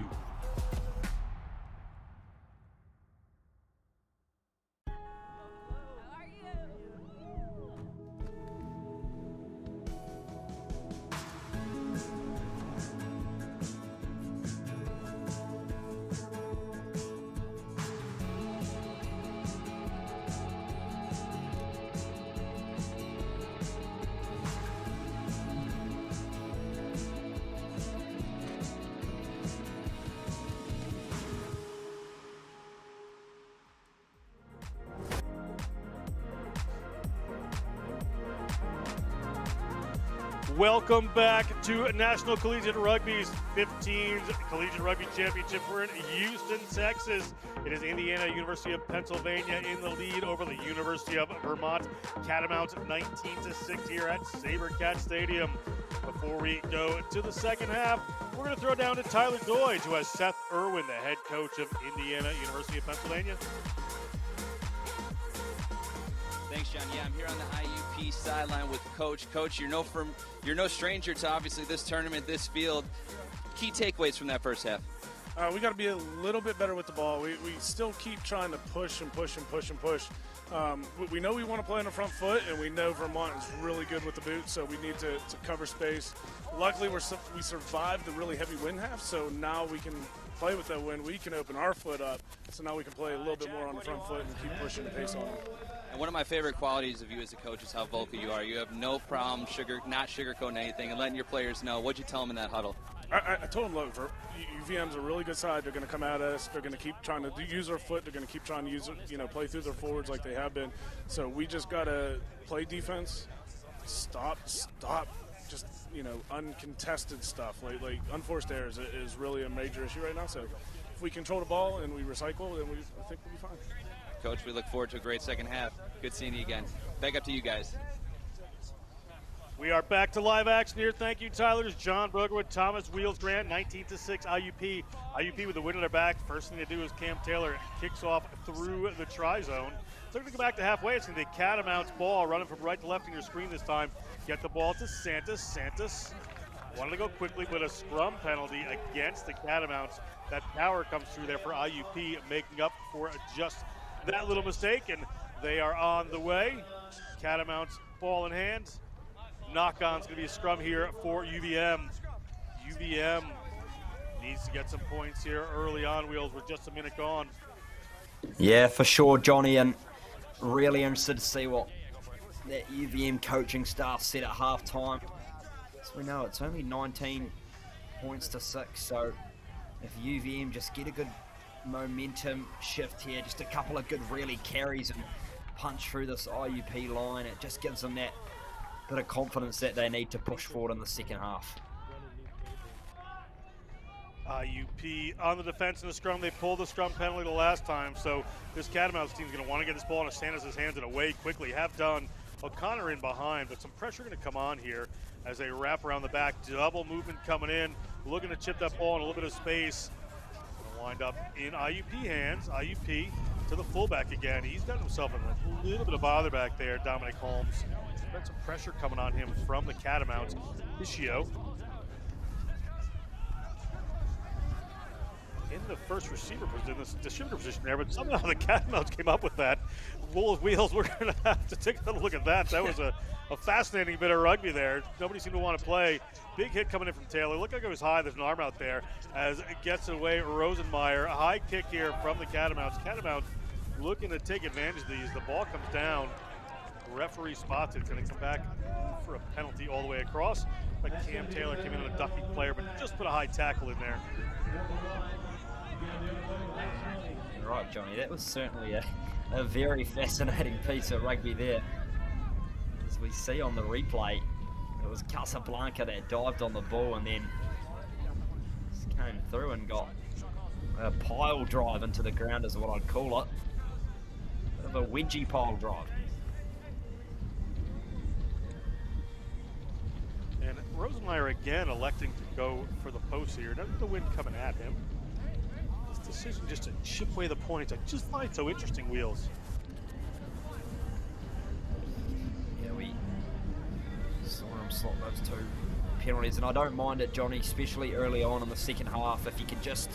Welcome back to National Collegiate Rugby's 15th Collegiate Rugby Championship. We're in Houston, Texas. It is Indiana, University of Pennsylvania in the lead over the University of Vermont. Catamounts 19-6 here at SaberCat Stadium. Before we go to the second half, we're going to throw down to Tyler Deutsch, who has Seth Irwin, the head coach of Indiana, University of Pennsylvania. Thanks, Thanks, John. Yeah, I'm here on the IUP sideline with Coach. Coach, you're no stranger to obviously this tournament, this field. Key takeaways from that first half. We got to be a little bit better with the ball. We still keep trying to push and push and push and push. We know we want to play on the front foot, and we know Vermont is really good with the boot, so we need to cover space. Luckily, we survived the really heavy wind half, so now we can play with that wind. We can open our foot up, so now we can play a little bit more on the front foot and keep pushing the pace on them. And one of my favorite qualities of you as a coach is how vocal you are. You have no problem not sugarcoating anything and letting your players know. What'd you tell them in that huddle? I told them, look, UVM's a really good side. They're going to come at us. They're going to keep trying to use their foot. They're going to keep trying to use, play through their forwards like they have been. So we just got to play defense, stop, just, uncontested stuff. Like unforced errors is really a major issue right now. So if we control the ball and we recycle, then I think we'll be fine. Coach, we look forward to a great second half. Good seeing you again. Back up to you guys. We are back to live action here. Thank you, Tyler. It's John Brogerwood, Thomas Wheels Grant, 19-6 IUP. IUP with the win in their back. First thing they do is Cam Taylor kicks off through the tri-zone. So we're going to go back to halfway. It's going to be Catamounts ball running from right to left in your screen this time. Get the ball to Santos. Santos wanted to go quickly, but a scrum penalty against the Catamounts. That power comes through there for IUP, making up for just that little mistake, and they are on the way. Catamounts ball in hand. Knock-on's going to be a scrum here for UVM. UVM needs to get some points here early on, Wheels. We're just a minute gone. Yeah, for sure, Johnny, and really interested to see what that UVM coaching staff said at halftime. So we know it's only 19 points to 6, so if UVM just get a good momentum shift here, just a couple of good really carries and punch through this IUP line, it just gives them that bit of confidence that they need to push forward in the second half. IUP on the defense in the scrum. They pulled the scrum penalty the last time, so this Catamounts team is going to want to get this ball into Santos' hands and away quickly. Have done. O'Connor in behind, but some pressure going to come on here as they wrap around the back. Double movement coming in, looking to chip that ball in a little bit of space. Going to wind up in IUP hands. IUP to the fullback again. He's got himself in a little bit of bother back there, Dominic Holmes. Got some pressure coming on him from the Catamounts. Ishio in the first receiver position, this distributor position there, but somehow the Catamounts came up with that. Wheels, we're going to have to take a look at that. That was a fascinating bit of rugby there. Nobody seemed to want to play. Big hit coming in from Taylor. Looked like it was high. There's an arm out there as it gets away. Rosenmeyer, a high kick here from the Catamounts. Catamounts looking to take advantage of these. The ball comes down. Referee spots it. It's going to come back for a penalty all the way across. But Cam Taylor came in on a ducking player, but just put a high tackle in there. You're right, Johnny. That was certainly a very fascinating piece of rugby there. As we see on the replay, it was Casablanca that dived on the ball and then just came through and got a pile drive into the ground is what I'd call it. Bit of a wedgie pile drive. And Rosenmeyer again electing to go for the post here. Doesn't the wind coming at him? This decision just to chip away the points, I just find it so interesting, Wheels. Yeah, we saw him slot those two penalties, and I don't mind it, Johnny, especially early on in the second half. If you can just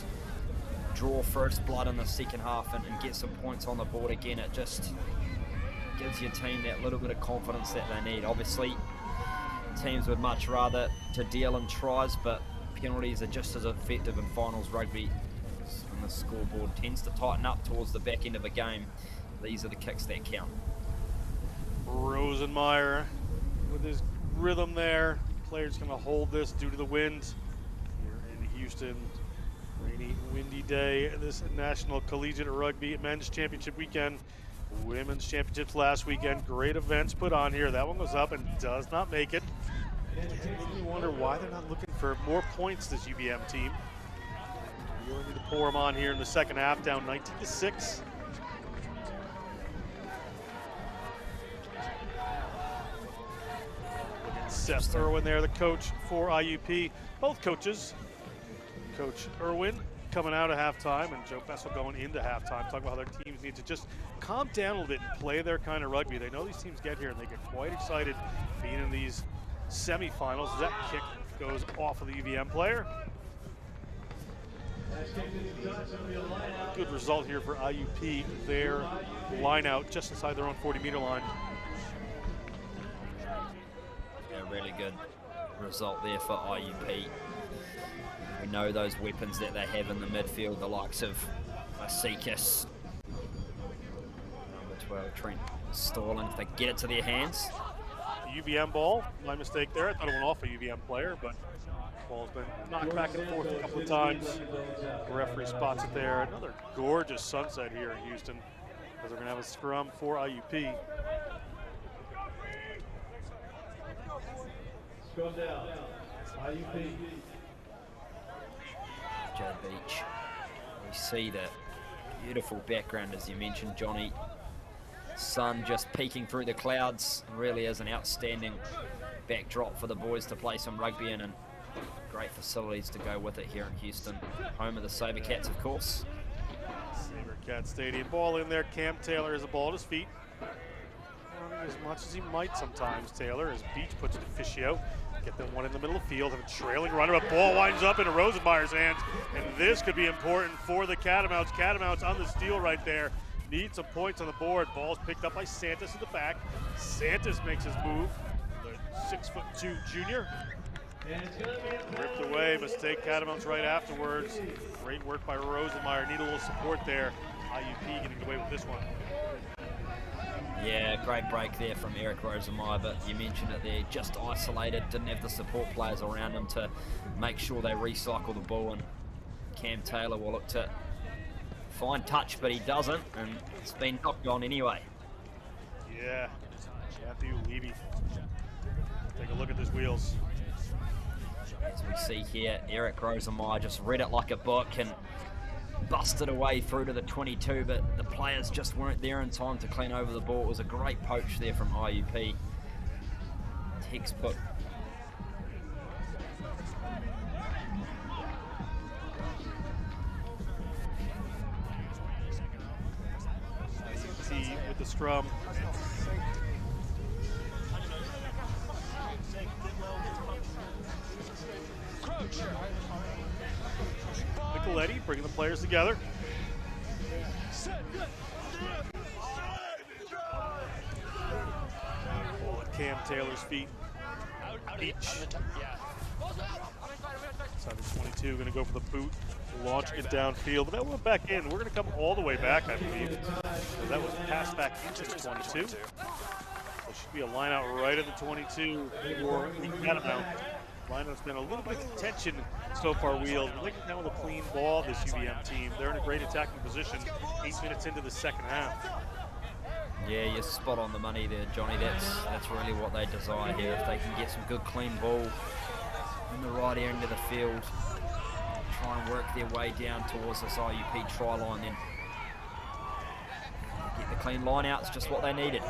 draw first blood in the second half and get some points on the board again, it just gives your team that little bit of confidence that they need. Obviously, teams would much rather to deal in tries, but penalties are just as effective in finals rugby. When the scoreboard tends to tighten up towards the back end of a game, these are the kicks that count. Rosenmeyer with his rhythm there. Players going to hold this due to the wind here in Houston. Rainy, windy day. This National Collegiate Rugby Men's Championship weekend. Women's Championships last weekend. Great events put on here. That one goes up and does not make it. It makes me wonder why they're not looking for more points, this UVM team. We really need to pour them on here in the second half, down 19-6. Seth Irwin there, the coach for IUP. Both coaches, Coach Irwin coming out of halftime and Joe Bessel going into halftime, talking about how their teams need to just calm down a little bit and play their kind of rugby. They know these teams get here and they get quite excited being in these semifinals. That kick goes off of the UVM player. Good result here for IUP. Their line out just inside their own 40-meter line. Yeah, really good result there for IUP. We know those weapons that they have in the midfield, the likes of Masikis, number 12, Trent Stalling, if they get it to their hands. UVM ball, my mistake there. I thought it went off a UVM player, but ball's been knocked back and forth a couple of times. The referee spots it there. Another gorgeous sunset here in Houston, as we're going to have a scrum for IUP. Scrum down. IUP. Joe Beach. We see the beautiful background, as you mentioned, Johnny. Sun just peeking through the clouds. Really is an outstanding backdrop for the boys to play some rugby in, and great facilities to go with it here in Houston. Home of the Sabercats, of course. Sabercat Stadium. Ball in there. Cam Taylor has a ball at his feet. Running as much as he might sometimes, Taylor, as Beach puts it to Fischio. Get them one in the middle of the field, have a trailing runner, but ball winds up into Rosenmeyer's hands, and this could be important for the Catamounts. Catamounts on the steal right there. Need some points on the board. Ball's picked up by Santos in the back. Santos makes his move. The 6'2" junior. Ripped away, mistake Catamounts right afterwards. Great work by Rosenmeyer. Need a little support there. IUP getting away with this one. Yeah, great break there from Eric Rosenmeyer, but you mentioned it there, just isolated, didn't have the support players around him to make sure they recycle the ball, and Cam Taylor will look to find touch, but he doesn't, and it's been knocked on anyway. Yeah, Matthew Levy. Take a look at his wheels. As we see here, Eric Rosenmeyer just read it like a book and busted away through to the 22, but the players just weren't there in time to clean over the ball. It was a great poach there from IUP. Textbook. IUP with the scrum. Nicoletti bringing the players together. Ball at Cam Taylor's feet. Beach. Side of 22, going to go for the boot, launching it downfield. But that went back in. We're going to come all the way back, I believe. So that was passed back into the 22. There should be a line out right at the 22 for the Catamount. Lineup's been a little bit of tension so far, Wheels. We're looking down with a clean ball, this UVM team. They're in a great attacking position 8 minutes into the second half. Yeah, you're spot on the money there, Johnny. That's really what they desire here. If they can get some good clean ball in the right end of the field, try and work their way down towards this IUP try line, then get the clean line out. It's just what they needed.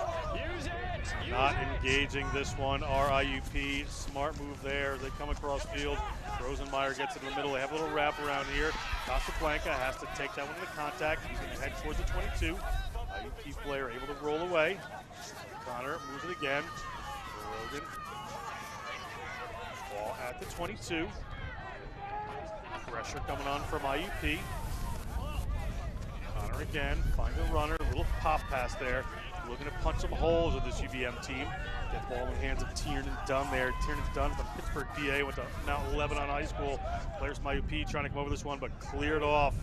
Not engaging this one, our IUP. Smart move there as they come across field. Rosenmeyer gets it in the middle. They have a little wrap around here. Casablanca has to take that one into contact. He's going to head towards the 22. IUP player able to roll away. Connor moves it again. Rogan. Ball at the 22. Pressure coming on from IUP. Connor again, finds a runner. A little pop pass there. Looking to punch some holes with this UVM team. Get the ball in the hands of Tiernan Dunn there. Tiernan Dunn from Pittsburgh, PA, went to Mount Lebanon High School. Players from IUP trying to come over this one, but cleared off.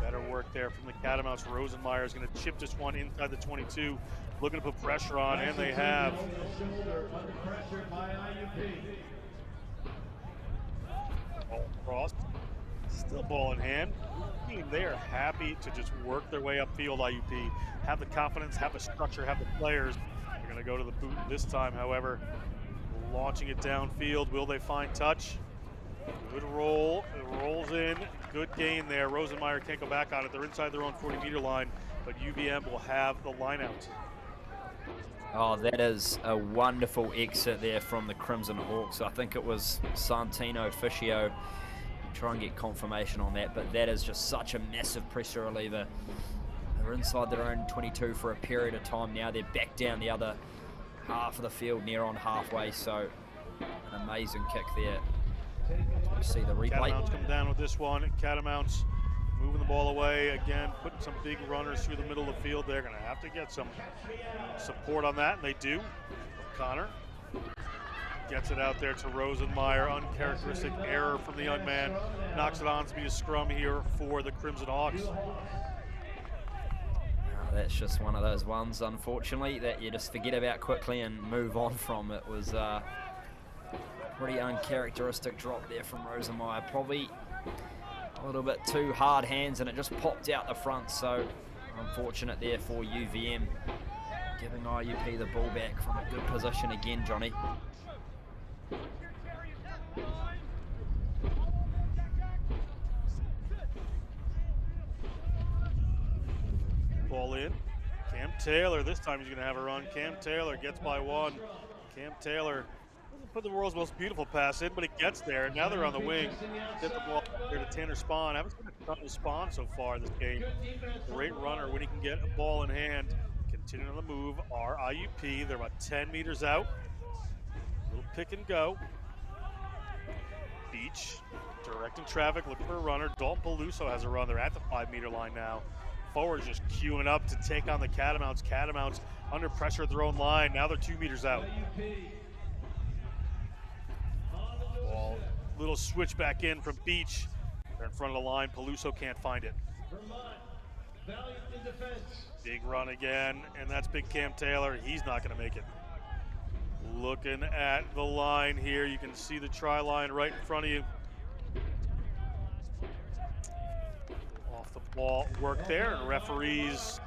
Better work there from the Catamounts. Rosenmeyer is going to chip this one inside the 22. Looking to put pressure on, and they have. Ball crossed. Still ball in hand. They are happy to just work their way upfield, IUP. Have the confidence, have the structure, have the players. They're going to go to the boot this time, however. Launching it downfield. Will they find touch? Good roll. It rolls in. Good gain there. Rosenmeyer can't go back on it. They're inside their own 40-meter line, but UVM will have the line out. Oh, that is a wonderful exit there from the Crimson Hawks. I think it was Santino Fischio. Try and get confirmation on that, but that is just such a massive pressure reliever. They're inside their own 22 for a period of time now. They're back down the other half of the field, near on halfway, so an amazing kick there. You see the replay. Catamounts come down with this one. Catamounts moving the ball away again, putting some big runners through the middle of the field. They're going to have to get some support on that, and they do. O'Connor gets it out there to Rosenmeyer. Uncharacteristic error from the young man. Knocks it on to be a scrum here for the Crimson Hawks. That's just one of those ones, unfortunately, that you just forget about quickly and move on from. It was a pretty uncharacteristic drop there from Rosenmeyer. Probably a little bit too hard hands, and it just popped out the front. So unfortunate there for UVM, giving IUP the ball back from a good position again, Johnny. Ball in. Cam Taylor, this time he's going to have a run. Cam Taylor gets by one. Cam Taylor doesn't put the world's most beautiful pass in, but it gets there. Now they're on the wing. Get the ball here to Tanner Spahn. I haven't seen a ton of Spahn so far this game. Great runner when he can get a ball in hand. Continuing on the move are IUP. They're about 10 meters out. Little pick and go. Beach directing traffic, looking for a runner. Dalton Peluso has a run. They're at the 5-meter line now. Forwards just queuing up to take on the Catamounts. Catamounts under pressure at their own line. Now they're 2 meters out. Ball, little switch back in from Beach. They're in front of the line. Peluso can't find it. Big run again, and that's big Cam Taylor. He's not going to make it. Looking at the line here, you can see the try line right in front of you. Off the ball work there, and referees,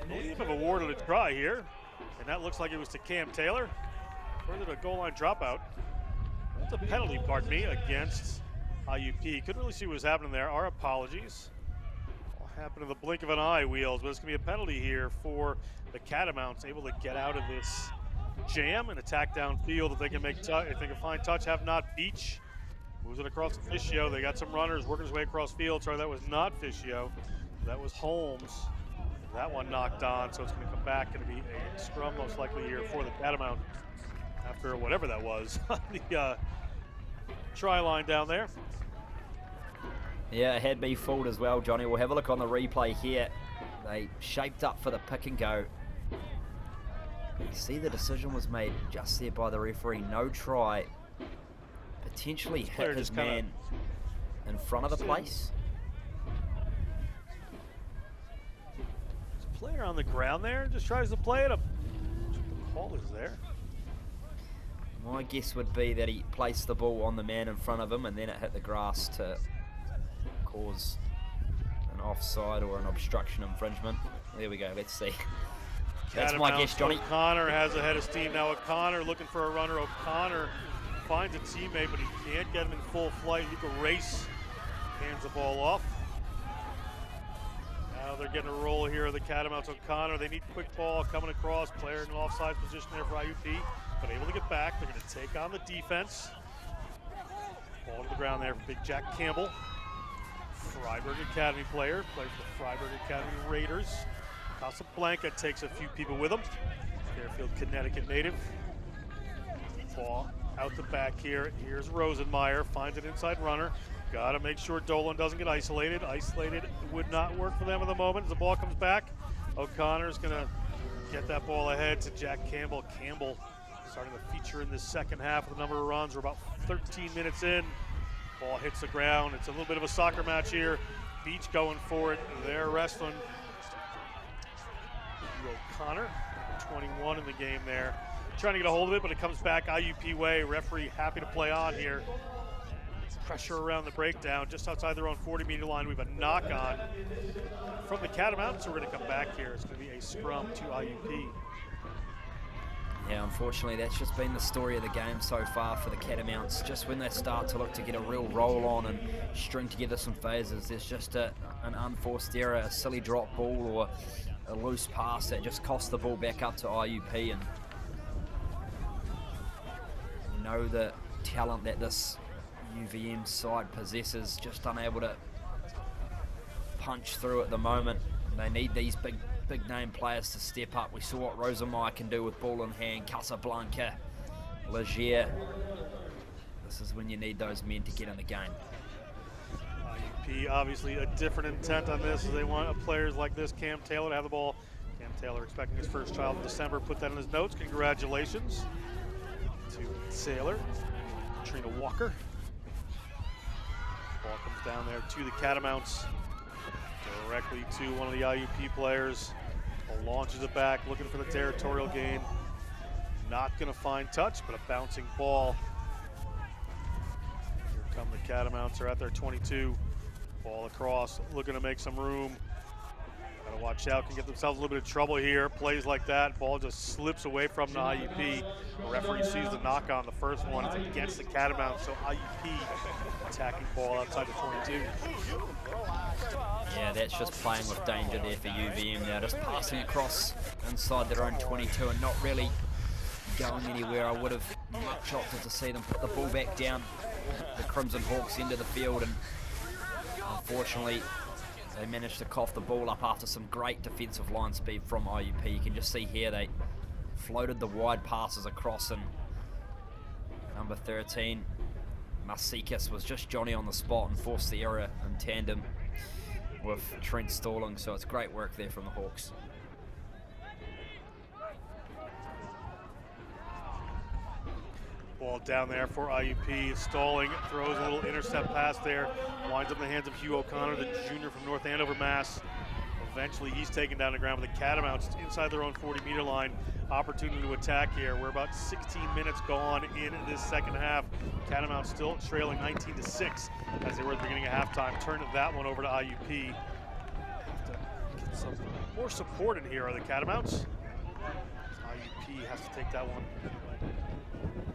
I believe, have awarded a try here, and that looks like it was to Cam Taylor. Or is it a goal line dropout? That's a penalty, pardon me, against IUP. Couldn't really see what was happening there. Our apologies. All happened in the blink of an eye, Wheels, but it's going to be a penalty here for the Catamounts, able to get out of this jam and attack downfield if they can make if they can find touch. Have not. Beach moves it across to Fischio. They got some runners working his way across field. Sorry, that was not Fischio. That was Holmes. That one knocked on, so it's going to come back. Going to be a scrum most likely here for the Catamount after whatever that was on the try line down there. Yeah, it had me fooled as well, Johnny. We'll have a look on the replay here. They shaped up for the pick and go. You see the decision was made just there by the referee. No try. Potentially hit his man in front of the place. There's a player on the ground there. Just tries to play it up. The call is there. My guess would be that he placed the ball on the man in front of him and then it hit the grass to cause an offside or an obstruction infringement. There we go. Let's see. That's my guess, Johnny. O'Connor has a head of steam now. O'Connor looking for a runner. O'Connor finds a teammate, but he can't get him in full flight. Luca Race hands the ball off. Now they're getting a roll here. The Catamounts. O'Connor, they need quick ball coming across. Player in an offside position there for IUP, but able to get back. They're going to take on the defense. Ball to the ground there for Big Jack Campbell. Freiburg Academy player, plays for the Freiburg Academy Raiders. Casablanca takes a few people with him. Fairfield, Connecticut native. Ball out the back here. Here's Rosenmeyer, finds an inside runner. Got to make sure Dolan doesn't get isolated. Isolated would not work for them at the moment as the ball comes back. O'Connor's going to get that ball ahead to Jack Campbell. Campbell starting to feature in this second half with a number of runs. We're about 13 minutes in. Ball hits the ground. It's a little bit of a soccer match here. Beach going for it. They're wrestling. O'Connor, 21 in the game there. Trying to get a hold of it, but it comes back IUP way. Referee happy to play on here. Pressure around the breakdown. Just outside their own 40-meter line, we have a knock-on from the Catamounts, so we're going to come back here. It's going to be a scrum to IUP. Yeah, unfortunately, that's just been the story of the game so far for the Catamounts. Just when they start to look to get a real roll on and string together some phases, there's just an unforced error, a silly drop ball, or a loose pass that just costs the ball back up to IUP. And you know the talent that this UVM side possesses, just unable to punch through at the moment. They need these big name players to step up. We saw what Rosenmeyer can do with ball in hand, Casablanca, Leger. This is when you need those men to get in the game. IUP obviously a different intent on this. They want players like this, Cam Taylor, to have the ball. Cam Taylor expecting his first child in December. Put that in his notes. Congratulations to Taylor. Trina Walker. Ball comes down there to the Catamounts. Directly to one of the IUP players. Launches it back, looking for the territorial gain. Not going to find touch, but a bouncing ball. Here come the Catamounts. They're at their 22. Ball across, looking to make some room. Got to watch out, can get themselves a little bit of trouble here. Plays like that, ball just slips away from the IUP. The referee sees the knock on the first one. It's against the Catamounts, so IUP attacking ball outside the 22. Yeah, that's just playing with danger there for UVM now, just passing across inside their own 22 and not really going anywhere. I would have much opted to see them put the ball back down the Crimson Hawks into the field, and unfortunately they managed to cough the ball up after some great defensive line speed from IUP. You can just see here they floated the wide passes across, and number 13, Marsikas, was just Johnny on the spot and forced the error in tandem with Trent Stalling, so it's great work there from the Hawks. Ball down there for IUP. Stalling throws a little intercept pass there. Winds up in the hands of Hugh O'Connor, the junior from North Andover, Mass. Eventually he's taken down the ground with the Catamounts inside their own 40-meter line. Opportunity to attack here. We're about 16 minutes gone in this second half. Catamounts still trailing 19-6 as they were at the beginning of halftime. Turned that one over to IUP. Have to get some more support in here are the Catamounts. IUP has to take that one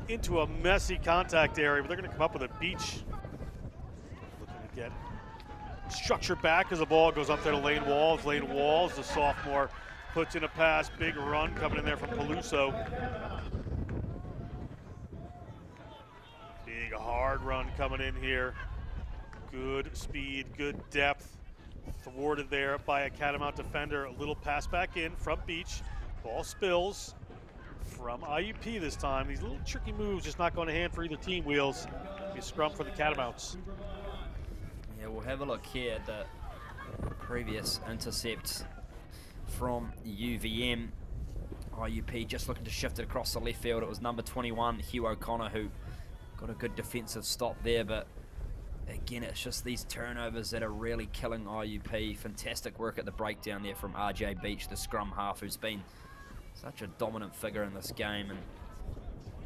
into a messy contact area, but they're going to come up with a beach. Looking to get structure back as the ball goes up there to Lane Walls. Lane Walls, the sophomore, puts in a pass. Big run coming in there from Peluso. Big hard run coming in here. Good speed, good depth. Thwarted there by a Catamount defender. A little pass back in from Beach. Ball spills from IUP this time. These little tricky moves just not going to hand for either team. Wheels. Be a scrum for the Catamounts. Yeah, we'll have a look here at the previous intercept from UVM. IUP just looking to shift it across the left field. It was number 21, Hugh O'Connor, who got a good defensive stop there, but again, it's just these turnovers that are really killing IUP. Fantastic work at the breakdown there from RJ Beach, the scrum half, who's been such a dominant figure in this game. And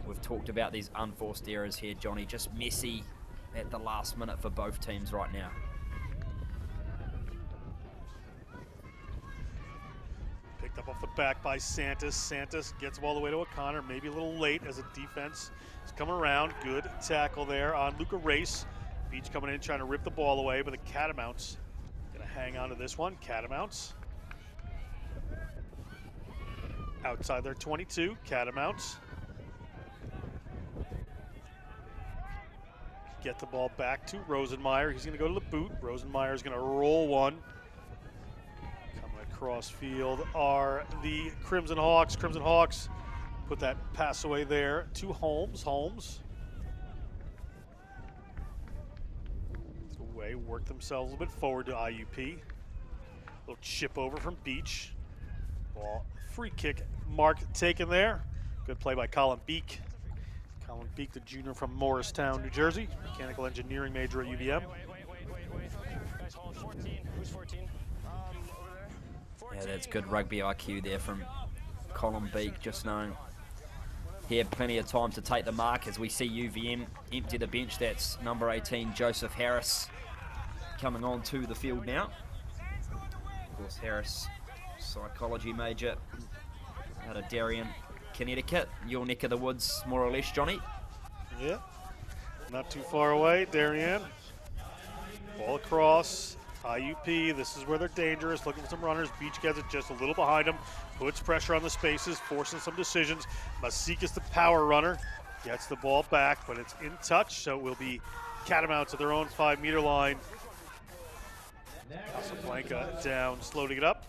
we've talked about these unforced errors here, Johnny, just messy at the last minute for both teams right now. Picked up off the back by Santos. Santos gets the ball all the way to O'Connor, maybe a little late as a defense is coming around. Good tackle there on Luca Race. Beach coming in trying to rip the ball away, but the Catamounts gonna hang on to this one. Catamounts outside their 22. Catamounts get the ball back to Rosenmeyer. He's gonna go to the boot. Rosenmeyer's gonna roll one. Coming across field are the Crimson Hawks. Crimson Hawks put that pass away there to Holmes. Holmes away, work themselves a little bit forward to IUP. Little chip over from Beach. Ball, free kick mark taken there. Good play by Colin Beek. Colin Beek, the junior from Morristown, New Jersey. Mechanical engineering major at UVM. Guys, hold 14. Who's 14? Over there. 14. Yeah, that's good rugby IQ there from Colin Beek, just knowing he had plenty of time to take the mark as we see UVM empty the bench. That's number 18, Joseph Harris, coming on to the field now. Of course, Harris, psychology major out of Darien, Connecticut, your neck of the woods, more or less, Johnny. Yeah, not too far away, Darien. Ball across, IUP, this is where they're dangerous, looking for some runners. Beach gets it just a little behind them, puts pressure on the spaces, forcing some decisions. Masikas, the power runner, gets the ball back, but it's in touch, so it will be Catamounts at their own 5-meter line. Casablanca down, slow to get up.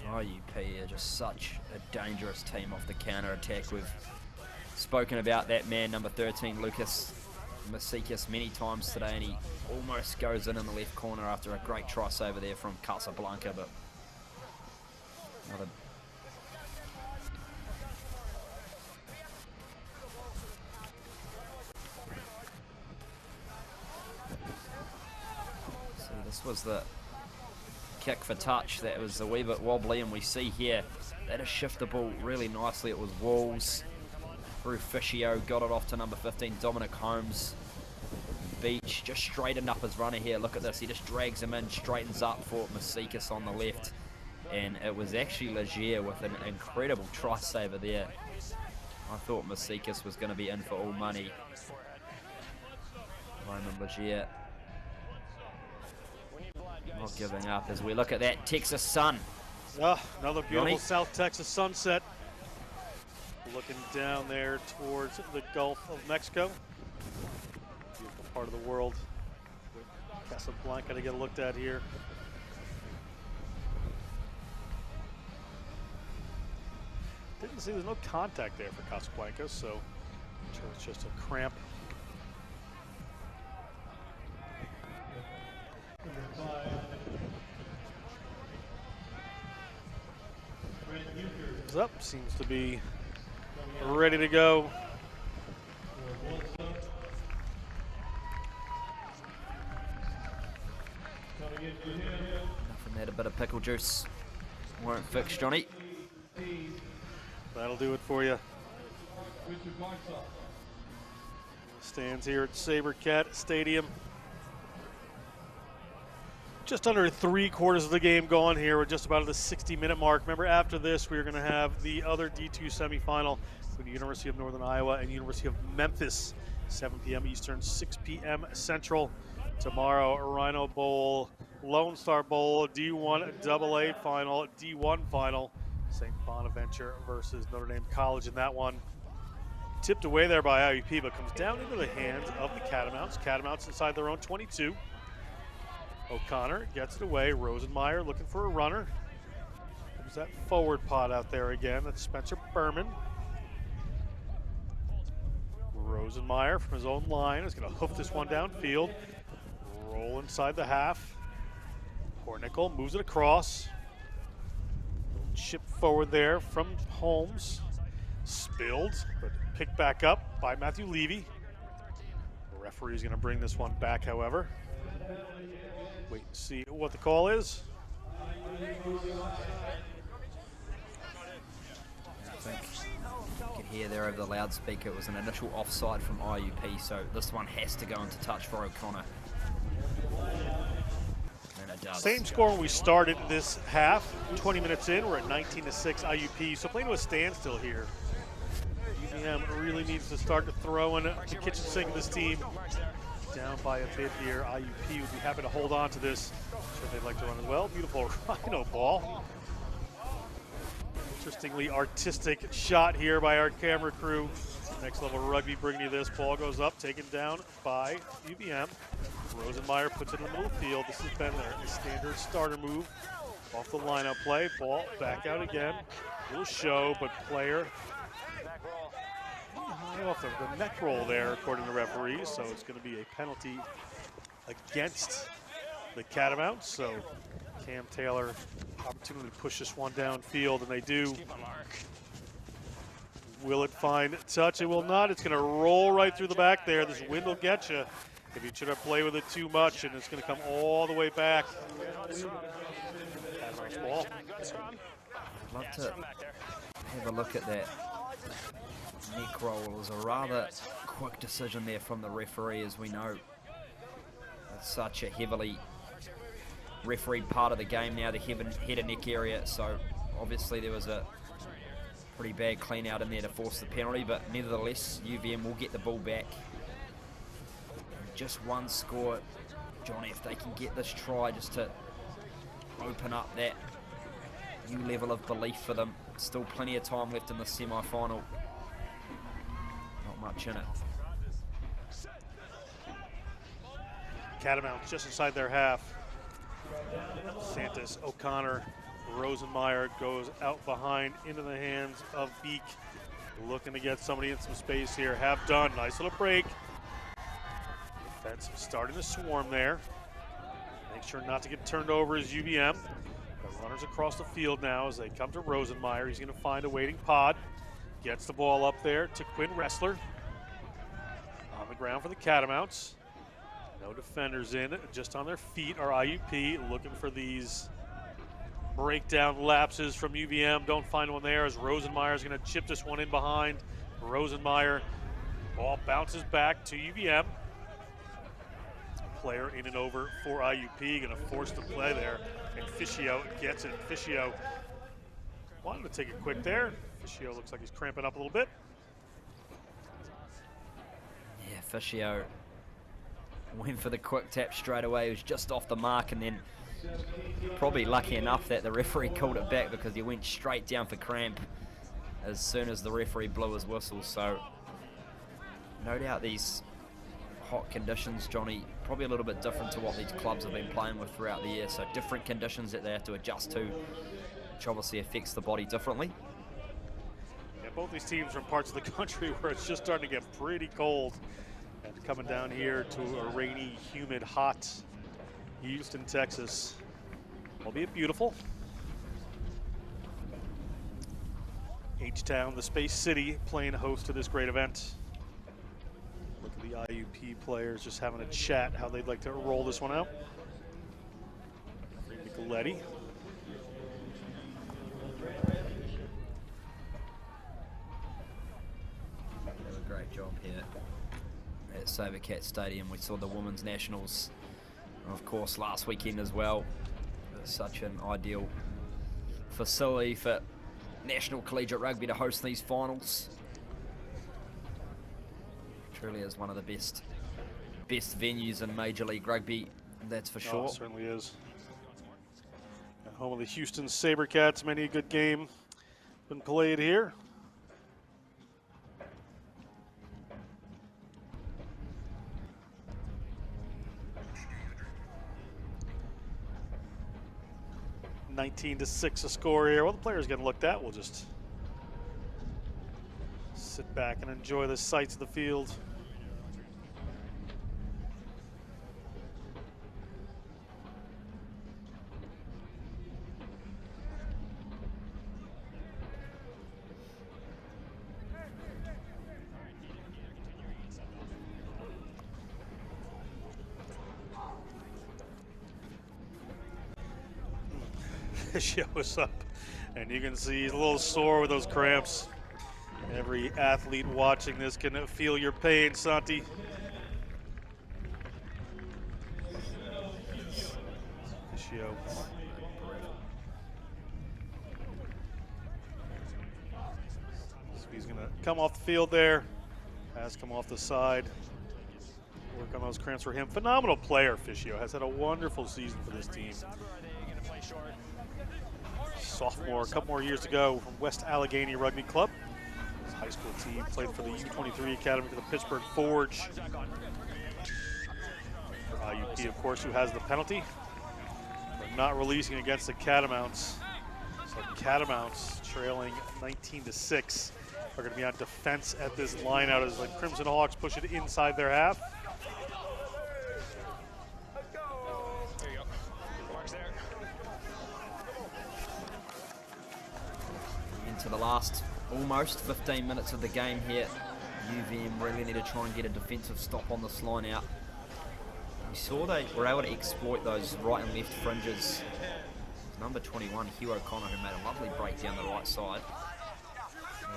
IUP are just such a dangerous team off the counter attack. We've spoken about that man, number 13, Lucas Masikis, many times today, and he almost goes in the left corner after a great try over there from Casablanca, but another. See, this was the kick for touch that was a wee bit wobbly, and we see here that has shifted the ball really nicely. It was Walls through Fischio, got it off to number 15, Dominic Holmes. Beach just straightened up his runner here. Look at this, he just drags him in, straightens up for Masikis on the left, and it was actually Legier with an incredible try saver there. I thought Masikis was going to be in for all money. Roman Legier not giving up as we look at that Texas sun. Another beautiful South Texas sunset. Looking down there towards the Gulf of Mexico. Beautiful part of the world. Casablanca to get looked at here. Didn't see, there's no contact there for Casablanca, so I'm sure it's just a cramp. Is up, seems to be ready to go. Nothing there, a bit of pickle juice won't fix Johnny. That'll do it for you. Stands here at SaberCat Stadium. Just under 3/4 of the game gone here. We're just about at the 60-minute mark. Remember, after this, we're going to have the other D2 semifinal with the University of Northern Iowa and University of Memphis, 7 p.m. Eastern, 6 p.m. Central. Tomorrow, Rhino Bowl, Lone Star Bowl, D1 AA final, D1 final. St. Bonaventure versus Notre Dame College in that one. Tipped away there by IUP, but comes down into the hands of the Catamounts. Catamounts inside their own 22. O'Connor gets it away. Rosenmeyer looking for a runner. There's that forward pod out there again. That's Spencer Berman. Rosenmeyer from his own line is going to hoof this one downfield. Roll inside the half. Hornickel moves it across. Chip forward there from Holmes. Spilled, but picked back up by Matthew Levy. The referee is going to bring this one back, however. Wait and see what the call is. I think you could hear there over the loudspeaker it was an initial offside from IUP, so this one has to go into touch for O'Connor. And it does. Same score when we started this half. 20 minutes in, we're at 19-6 IUP, so playing to a standstill here. UVM really needs to start to throw in the kitchen sink of this team. Down by a bit here. IUP would be happy to hold on to this. I'm sure they'd like to run as well. Beautiful Rhino ball. Interestingly artistic shot here by our camera crew. Next Level Rugby bringing you this. Ball goes up, taken down by UVM. Rosenmeyer puts it in the middle of the field. This has been their standard starter move. Off the lineup play. Ball back out again. Little show, but player high off the neck roll there, according to referees, so it's going to be a penalty against the Catamounts. So Cam Taylor, opportunity to push this one downfield, and they do. Will it find touch? It will not. It's going to roll right through the back there. This wind will get you if you try to play with it too much, and it's going to come all the way back. Catamounts ball. I'd love to have a look at that neck roll. It was a rather quick decision there from the referee, as we know. It's such a heavily refereed part of the game now, the head and neck area, so obviously there was a pretty bad clean out in there to force the penalty, but nevertheless UVM will get the ball back. And just one score, Johnny, if they can get this try just to open up that new level of belief for them. Still plenty of time left in the semi-final. Much in it. Catamounts just inside their half. Santos, O'Connor Rosenmeyer goes out behind into the hands of Beek. Looking to get somebody in some space here. Have done. Nice little break. Defense starting to swarm there. Make sure not to get turned over as UVM. The runners across the field now as they come to Rosenmeyer. He's going to find a waiting pod. Gets the ball up there to Quinn Ressler. On the ground for the Catamounts. No defenders in, just on their feet are IUP, looking for these breakdown lapses from UVM. Don't find one there as Rosenmeyer's going to chip this one in behind. Rosenmeyer, ball bounces back to UVM. Player in and over for IUP, going to force the play there. And Fischio gets it. Fischio wanted to take it quick there. Fischio looks like he's cramping up a little bit. Yeah, Fischio went for the quick tap straight away. He was just off the mark, and then probably lucky enough that the referee called it back because he went straight down for cramp as soon as the referee blew his whistle. So no doubt these hot conditions, Johnny, probably a little bit different to what these clubs have been playing with throughout the year. So different conditions that they have to adjust to, which obviously affects the body differently. Yeah, both these teams from parts of the country where it's just starting to get pretty cold. And coming down here to a rainy, humid, hot Houston, Texas. Albeit beautiful. H-Town, the Space City, playing host to this great event. Look at the IUP players just having a chat how they'd like to roll this one out. Nicoletti. Great job here at Sabercat Stadium. We saw the Women's Nationals, of course, last weekend as well. It's such an ideal facility for National Collegiate Rugby to host these finals. Truly is one of the best venues in Major League Rugby, that's for sure. It certainly is. At home of the Houston Sabercats, many a good game been played here. (19-6) a score here. Well, the players getting looked at. We'll just sit back and enjoy the sights of the field. Shows up, and you can see he's a little sore with those cramps. Every athlete watching this can feel your pain, Santi. Fischio. So he's going to come off the field there. Has come off the side. Work on those cramps for him. Phenomenal player, Fischio. Has had a wonderful season for this team. Sophomore a couple more years ago from West Allegheny Rugby Club. His high school team played for the U23 Academy for the Pittsburgh Forge. For IUP, of course, who has the penalty for not releasing against the Catamounts. So Catamounts trailing 19-6 are going to be on defense at this line out as the Crimson Hawks push it inside their half. To the last almost 15 minutes of the game here. UVM really need to try and get a defensive stop on this line out. We saw they were able to exploit those right and left fringes. Number 21, Hugh O'Connor, who made a lovely break down the right side.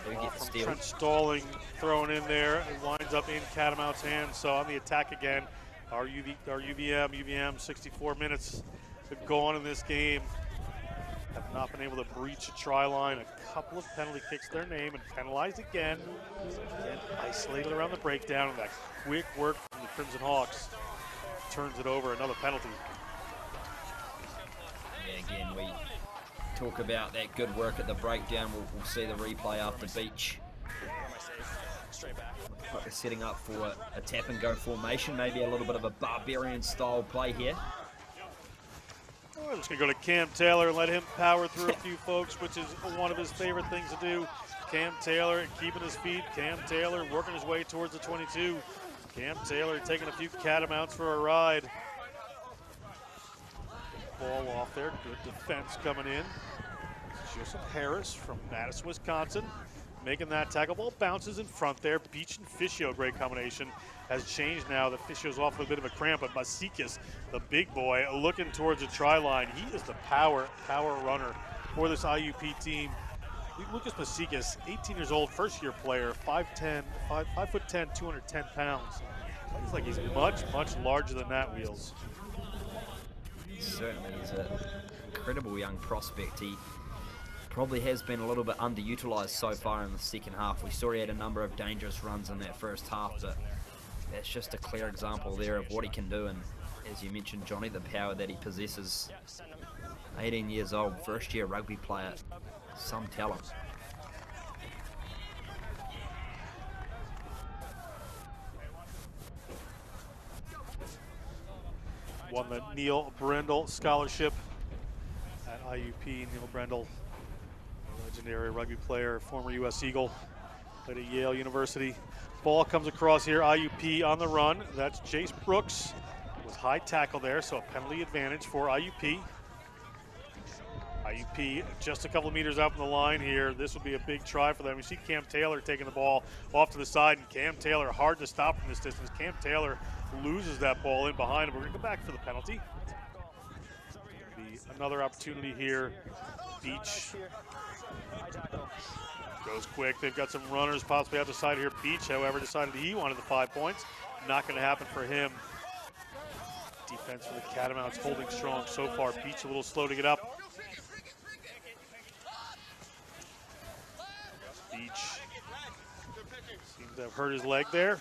They do get the steal. Trent Stalling thrown in there. It winds up in Catamounts' hands. So on the attack again, our UVM 64 minutes to go on in this game. Have not been able to breach a try line. A couple of penalty kicks to their name and penalized again. And isolated around the breakdown. And that quick work from the Crimson Hawks turns it over. Another penalty. Yeah, again, we talk about that good work at the breakdown. We'll see the replay after Beach. Looks like they're setting up for a tap and go formation. Maybe a little bit of a barbarian style play here. We're just going to go to Cam Taylor and let him power through a few folks, which is one of his favorite things to do. Cam Taylor keeping his feet. Cam Taylor working his way towards the 22. Cam Taylor taking a few catamounts for a ride. Ball off there. Good defense coming in. Joseph Harris from Madison, Wisconsin, making that tackle. Ball bounces in front there. Beach and Fischio, great combination. Has changed now. The Fischio's off with a bit of a cramp, but Masikis, the big boy, looking towards the try line. He is the power runner for this IUP team. Lucas Masikis, 18 years old, first-year player, 5'10", 5'10", 210 pounds. Plays like he's much, much larger than that, Wheels. Certainly is an incredible young prospect. He probably has been a little bit underutilized so far in the second half. We saw he had a number of dangerous runs in that first half, but that's just a clear example there of what he can do. And as you mentioned, Johnny, the power that he possesses. 18 years old, first-year rugby player, some talent. Won the Neil Brendel Scholarship at IUP. Neil Brendel, legendary rugby player, former U.S. Eagle, played at Yale University. Ball comes across here, IUP on the run. That's Jace Brooks. Was high tackle there, so a penalty advantage for IUP. IUP just a couple of meters out from the line here. This would be a big try for them. You see Cam Taylor taking the ball off to the side, and Cam Taylor hard to stop from this distance. Cam Taylor loses that ball in behind him. We're going to go back for the penalty. Be another opportunity here. Beach goes quick. They've got some runners possibly out the side here. Beach, however, decided he wanted the 5 points. Not going to happen for him. Defense for the Catamounts holding strong so far. Beach a little slow to get up. Beach seems to have hurt his leg there.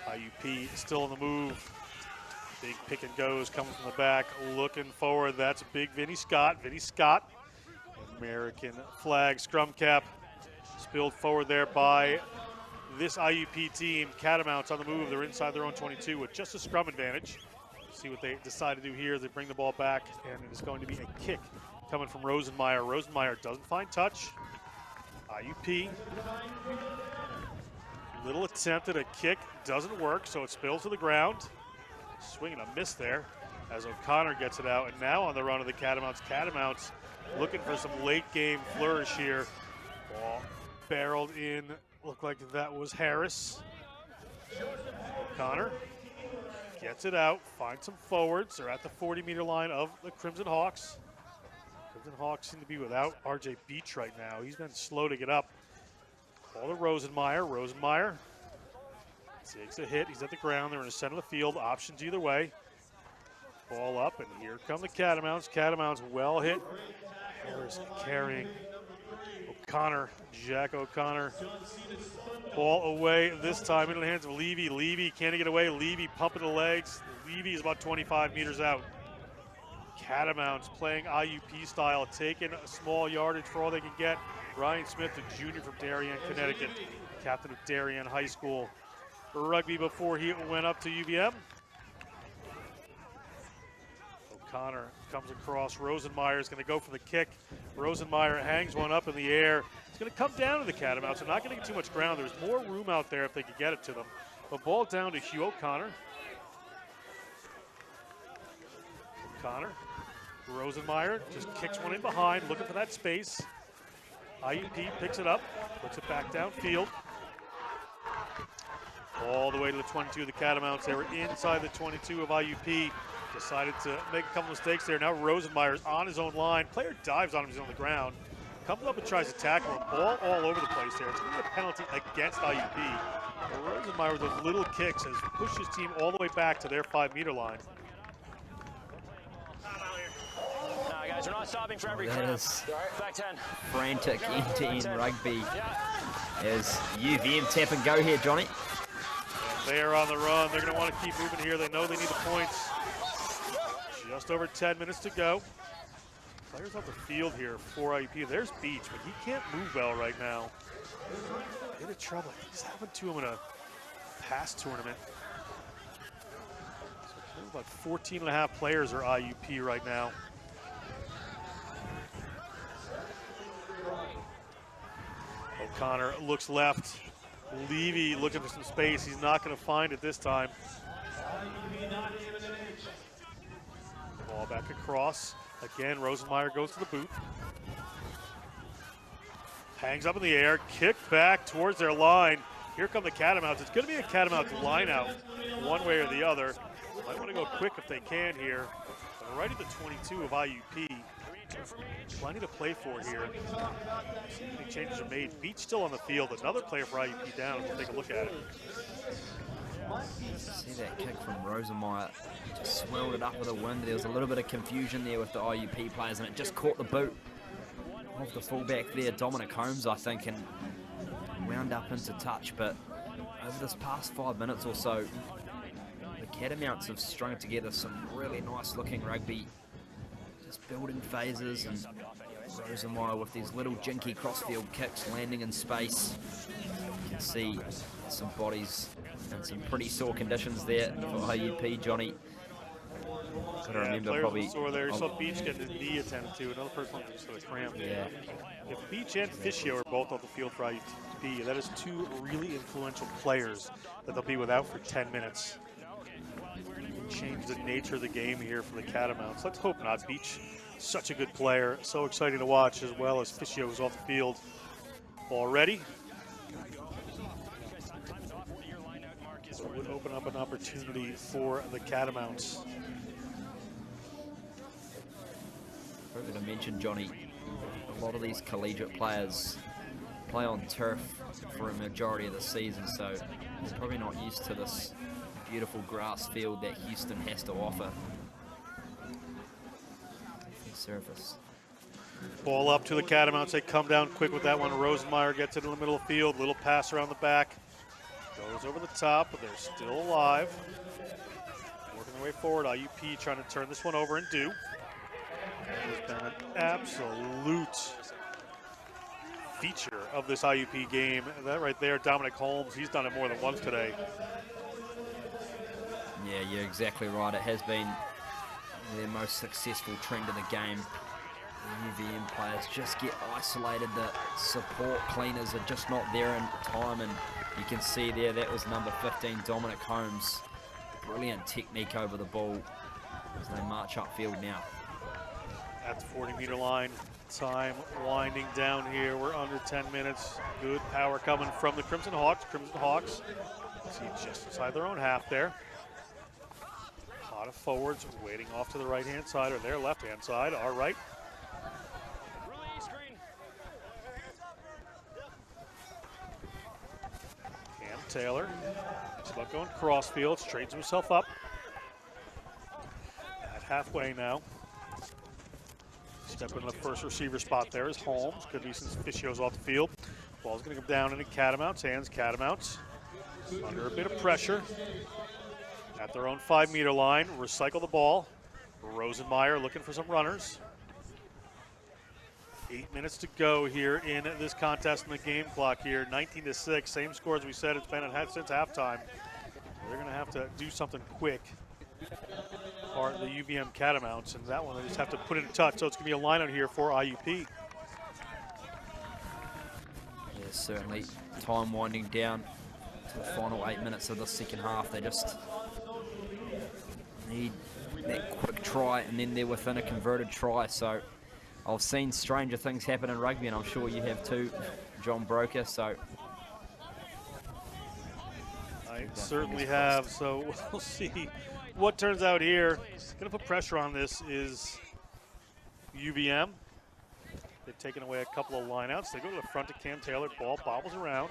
IUP still on the move. Big pick and goes coming from the back, looking forward. That's big Vinny Scott. Vinny Scott, American flag scrum cap, spilled forward there by this IUP team. Catamounts on the move. They're inside their own 22 with just a scrum advantage. See what they decide to do here. They bring the ball back, and it is going to be a kick coming from Rosenmeyer. Rosenmeyer doesn't find touch. IUP, little attempt at a kick, doesn't work, so it spills to the ground. Swing and a miss there as O'Connor gets it out, and now on the run of the Catamounts. Catamounts looking for some late game flourish here. Ball barreled in, looked like that was Harris. O'Connor gets it out, finds some forwards. They're at the 40-meter line of the Crimson Hawks. Crimson Hawks seem to be without RJ Beach right now. He's been slow to get up. Ball to Rosenmeyer. Rosenmeyer takes a hit. He's at the ground. They're in the center of the field. Options either way. Ball up, and here come the Catamounts. Catamounts well hit. Harris carrying O'Connor. Jack O'Connor. Ball away this time into the hands of Levy. Levy can't get away. Levy pumping the legs. Levy is about 25 meters out. Catamounts playing IUP style, taking a small yardage for all they can get. Ryan Smith, the junior from Darien, Connecticut, captain of Darien High School rugby before he went up to UVM. O'Connor comes across. Rosenmeyer is going to go for the kick. Rosenmeyer hangs one up in the air. It's going to come down to the Catamounts. They're not going to get too much ground. There's more room out there if they could get it to them. But ball down to Hugh O'Connor. O'Connor. Rosenmeyer just kicks one in behind, looking for that space. IUP picks it up, puts it back downfield. All the way to the 22 of the Catamounts. They were inside the 22 of IUP. Decided to make a couple mistakes there. Now Rosenmeyer's on his own line. Player dives on him, he's on the ground. Comes up and tries to tackle him. Ball all over the place there. It's going to be a penalty against IUP. Rosenmeyer with those little kicks has pushed his team all the way back to their 5-meter line. Guys, we're not stopping for every That crap. is Back 10. frantic end-to-end rugby as UVM tap and go here, Johnny. And they are on the run. They're going to want to keep moving here. They know they need the points. Just over 10 minutes to go. Players off the field here for IUP. There's Beach, but he can't move well right now. In a trouble. He's happened to him in a past tournament. So About 14 and a half players are IUP right now. O'Connor looks left. Levy looking for some space. He's not going to find it this time. Ball back across. Again, Rosenmeyer goes to the boot. Hangs up in the air, kick back towards their line. Here come the Catamounts. It's going to be a Catamounts line out one way or the other. Might want to go quick if they can here. But right at the 22 of IUP. Plenty to play for here. See how many changes are made. Beach still on the field. Another player for IUP down. We'll take a look at it. See that kick from Rosenmeyer. Just swirled it up with the wind. There was a little bit of confusion there with the IUP players, and it just caught the boot of the fullback there, Dominic Holmes, I think, and wound up into touch. But over this past 5 minutes or so, the Catamounts have strung together some really nice looking rugby, just building phases, and Rosenmeyer with these little jinky crossfield kicks landing in space. You can see some bodies in some pretty sore conditions there for IUP, Johnny. Got to remember, probably sore there. You saw Beach get his knee attended to. Another person just got a cramp. Yeah. If Beach and Fischio are both off the field for IUP, that is two really influential players that they'll be without for 10 minutes. Change the nature of the game here for the Catamounts. Let's hope not. Beach, such a good player, so exciting to watch, as well as Fischio who's off the field already. So it would open up an opportunity for the Catamounts. Further to mention, Johnny, a lot of these collegiate players play on turf for a majority of the season, so they're probably not used to this beautiful grass field that Houston has to offer. Surface. Ball up to the Catamounts. They come down quick with that one. Rosenmeyer gets it in the middle of the field. Little pass around the back. Goes over the top, but they're still alive. Working their way forward. IUP trying to turn this one over and do. It's been an absolute feature of this IUP game. That right there, Dominic Holmes, he's done it more than once today. Yeah, you're exactly right. It has been their most successful trend of the game. The UVM players just get isolated. The support cleaners are just not there in time, and you can see there that was number 15, Dominic Holmes. Brilliant technique over the ball as they march upfield now. At the 40-meter line, time winding down here. We're under 10 minutes. Good power coming from the Crimson Hawks. Crimson Hawks, see just inside their own half there. A lot of forwards waiting off to the right-hand side or their left-hand side. Our right. Cam Taylor, it's about going crossfield, straightens himself up. At halfway now. Step into the first receiver spot there is Holmes. Could be since Fischio's off the field. Ball's going to come down into Catamounts' hands. Catamounts under a bit of pressure. At their own 5-meter line, recycle the ball. Rosenmeyer looking for some runners. 8 minutes to go here in this contest in the game clock here. 19-6, same score as we said it's been at since halftime. They're going to have to do something quick. Are the UVM Catamounts, and that one they just have to put it in touch. So it's going to be a line out here for IUP. Yeah, certainly time winding down to the final 8 minutes of the second half. They just need that quick try, and then they're within a converted try. So I've seen stranger things happen in rugby, and I'm sure you have too, John Broker. So I certainly have. So we'll see what turns out here. Going to put pressure on this is UVM. They've taken away a couple of lineouts. They go to the front to Cam Taylor. Ball bobbles around.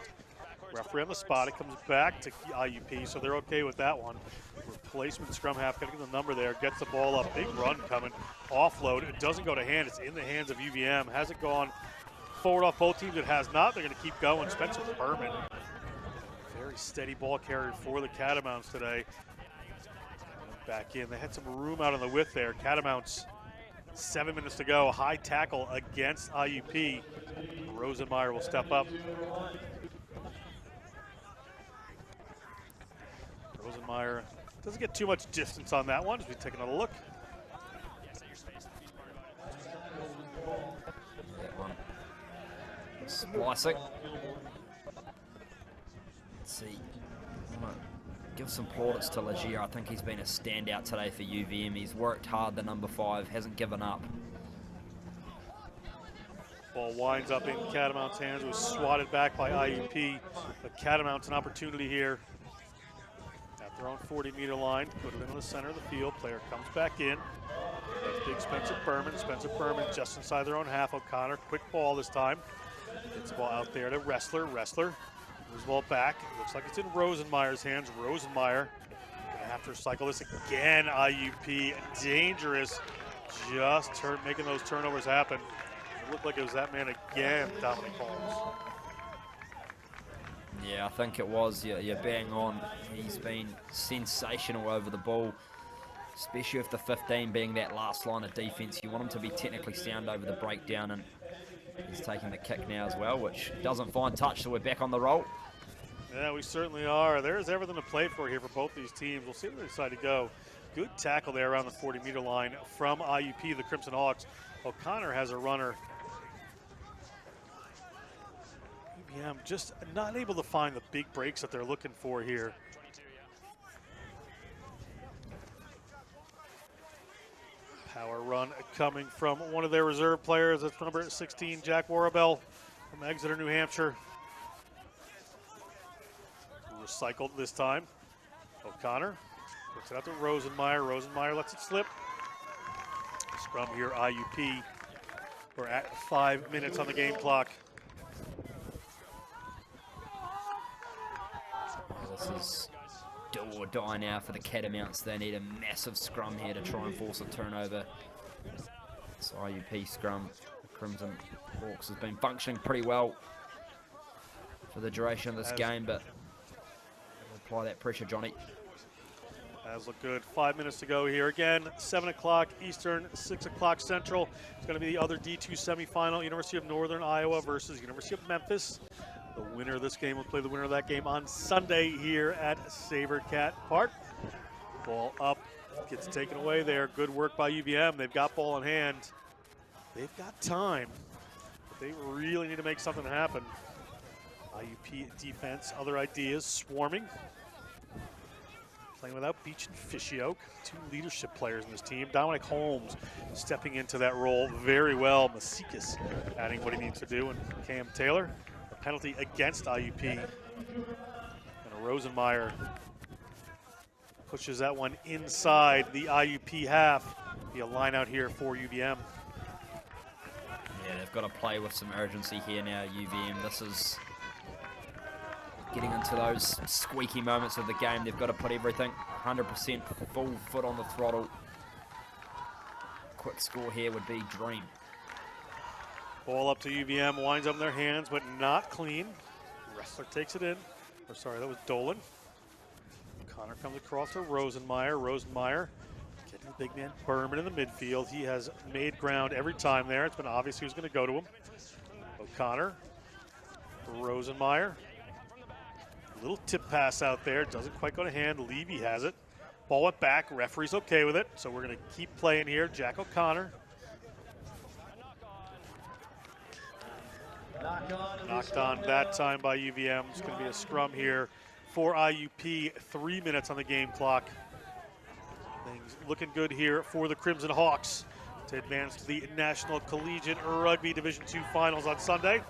Referee on the spot. It comes back to IUP, so they're okay with that one. Replacement scrum half. Got to get the number there. Gets the ball up. Big run coming. Offload. It doesn't go to hand. It's in the hands of UVM. Has it gone forward off both teams? It has not. They're going to keep going. Spencer Berman. Very steady ball carrier for the Catamounts today. Back in. They had some room out on the width there. Catamounts, 7 minutes to go. High tackle against IUP. Rosenmeyer will step up. Rosenmeyer Doesn't get too much distance on that one as we take another look. That one. Splicing. Let's see. I'm gonna give some plaudits to Legier. I think he's been a standout today for UVM. He's worked hard, the number 5, hasn't given up. Ball winds up in Catamount's hands. It was swatted back by IUP. But Catamount's an opportunity here. At their own 40-meter line, put it into the center of the field. Player comes back in. That's big Spencer Berman. Spencer Berman just inside their own half. O'Connor, quick ball this time. Gets the ball out there to Wrestler. Wrestler moves the ball back. Looks like it's in Rosenmeyer's hands. Rosenmeyer gonna have to recycle this again. IUP dangerous. Just making those turnovers happen. It looked like it was that man again, Dominic Holmes. Yeah, I think it was. You're bang on. He's been sensational over the ball, especially with the 15 being that last line of defense. You want him to be technically sound over the breakdown, and he's taking the kick now as well, which doesn't find touch, so we're back on the roll. Yeah, we certainly are. There's everything to play for here for both these teams. We'll see where they decide to go. Good tackle there around the 40-meter line from IUP, the Crimson Hawks. O'Connor has a runner. UVM just not able to find the big breaks that they're looking for here. Power run coming from one of their reserve players. That's number 16, Jack Warabell from Exeter, New Hampshire. Recycled this time. O'Connor puts it out to Rosenmeyer. Rosenmeyer lets it slip. Scrum here, IUP. We're at 5 minutes on the game clock. This is do or die now for the Catamounts. They need a massive scrum here to try and force a turnover. This IUP scrum, the Crimson Hawks, has been functioning pretty well for the duration of this game, but apply that pressure, Johnny. Has looked good. 5 minutes to go here. Again, 7 o'clock Eastern, 6 o'clock Central. It's going to be the other D2 semifinal, University of Northern Iowa versus University of Memphis. The winner of this game will play the winner of that game on Sunday here at Sabercat Park. Ball up, gets taken away there. Good work by UVM. They've got ball in hand. They've got time, but they really need to make something happen. IUP defense, other ideas, swarming. Playing without Beach and Fishy-Oak, 2 leadership players in this team. Dominic Holmes stepping into that role very well. Masikis adding what he needs to do, and Cam Taylor. A penalty against IUP. And Rosenmeyer pushes that one inside the IUP half. Be a line out here for UVM. Yeah, they've got to play with some urgency here now, UVM. This is getting into those squeaky moments of the game. They've got to put everything 100% full foot on the throttle. Quick score here would be dream. Ball up to UVM, winds up in their hands, but not clean. Wrestler takes it in. Or sorry, that was Dolan. Connor comes across to Rosenmeyer. Rosenmeyer getting the big man Berman in the midfield. He has made ground every time there. It's been obvious who's going to go to him. O'Connor, Rosenmeyer. Little tip pass out there, doesn't quite go to hand. Levy has it. Ball went back, referee's okay with it, so we're gonna keep playing here. Jack O'Connor. Knocked on that time by UVM. It's gonna be a scrum here for IUP. 3 minutes on the game clock. Things looking good here for the Crimson Hawks to advance to the National Collegiate Rugby Division II Finals on Sunday.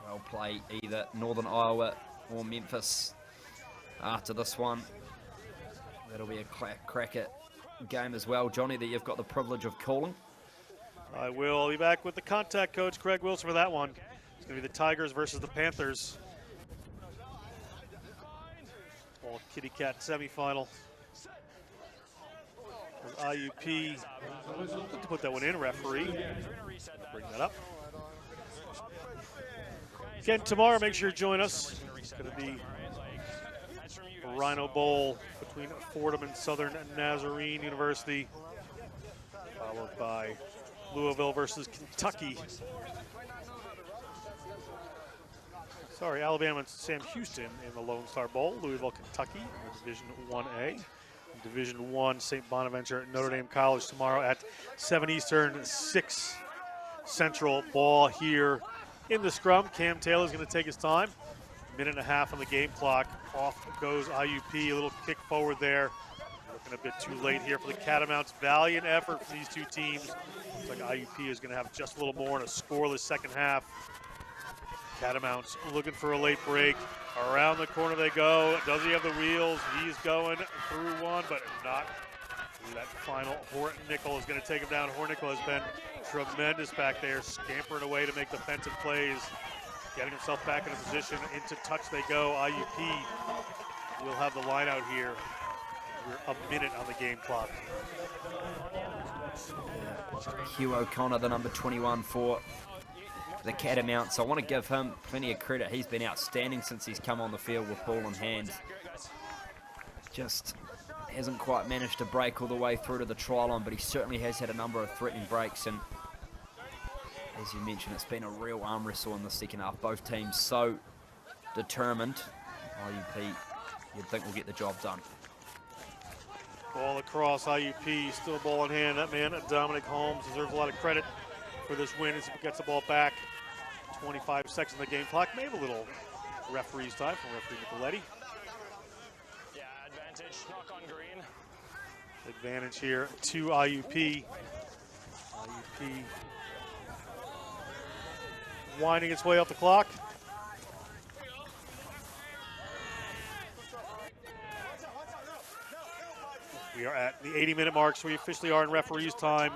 Well play either Northern Iowa or Memphis after this one. That'll be a cracker game as well, Johnny, that you've got the privilege of calling. I will. I'll be back with the contact coach, Craig Wilson, for that one. It's going to be the Tigers versus the Panthers. All Kitty Cat semifinal. IUP, to put that one in, referee. Bring that up. Again, tomorrow, make sure you join us. It's going to be a Rhino Bowl between Fordham and Southern Nazarene University, followed by Louisville versus Kentucky. Alabama and Sam Houston in the Lone Star Bowl. Louisville, Kentucky in Division 1A. Division 1, St. Bonaventure, Notre Dame College tomorrow at 7 Eastern, 6 Central. Ball here in the scrum. Cam Taylor's going to take his time. Minute and a half on the game clock. Off goes IUP. A little kick forward there. Looking a bit too late here for the Catamounts. Valiant effort from these two teams. Looks like IUP is going to have just a little more in a scoreless second half. Catamounts looking for a late break. Around the corner they go. Does he have the wheels? He's going through one, but not through that final. Hornickel is going to take him down. Hornickel has been tremendous back there, scampering away to make defensive plays. Getting himself back in a position. Into touch they go. IUP will have the line out here. We're a minute on the game clock. Hugh O'Connor, the number 21 for the Catamounts. I want to give him plenty of credit. He's been outstanding since he's come on the field with ball in hand. Just hasn't quite managed to break all the way through to the try line, but he certainly has had a number of threatening breaks. And as you mentioned, it's been a real arm wrestle in the second half. Both teams so determined. IUP, you'd think will get the job done. Ball across IUP, still ball in hand. That man, Dominic Holmes, deserves a lot of credit for this win as he gets the ball back. 25 seconds on the game clock. Maybe a little referee's time from referee Nicoletti. Yeah, advantage, knock on green. Advantage here to IUP. IUP winding its way up the clock. We are at the 80-minute mark, so we officially are in referee's time.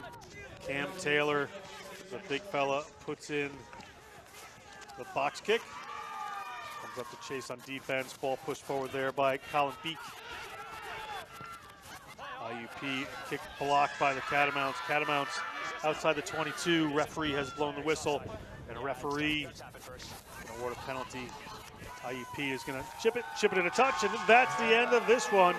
Cam Taylor, the big fella, puts in the box kick. Comes up to chase on defense. Ball pushed forward there by Colin Beek. IUP kick blocked by the Catamounts. Catamounts outside the 22. Referee has blown the whistle, and a referee can award a penalty. IUP is going to chip it in a touch, and that's the end of this one.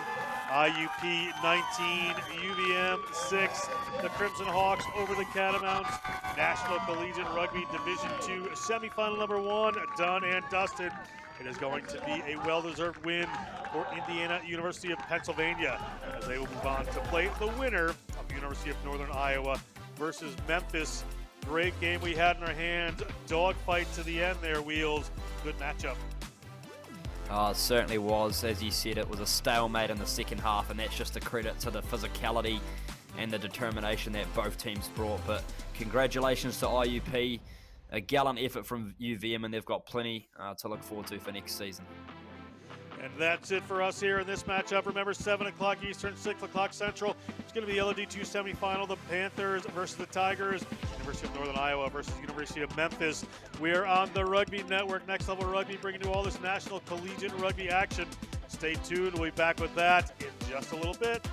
IUP 19, UVM 6. The Crimson Hawks over the Catamounts. National Collegiate Rugby Division II semifinal number 1, done and dusted. It is going to be a well-deserved win for Indiana University of Pennsylvania as they will move on to play the winner of University of Northern Iowa versus Memphis. Great game we had in our hands. Dogfight to the end there, Wheels. Good matchup. Oh, it certainly was. As you said, it was a stalemate in the second half, and that's just a credit to the physicality and the determination that both teams brought. But congratulations to IUP. A gallant effort from UVM, and they've got plenty to look forward to for next season. And that's it for us here in this matchup. Remember, 7 o'clock Eastern, 6 o'clock Central. It's going to be the LOD2 semifinal. The Panthers versus the Tigers. University of Northern Iowa versus University of Memphis. We're on the Rugby Network. Next Level Rugby, bringing you all this national collegiate rugby action. Stay tuned. We'll be back with that in just a little bit.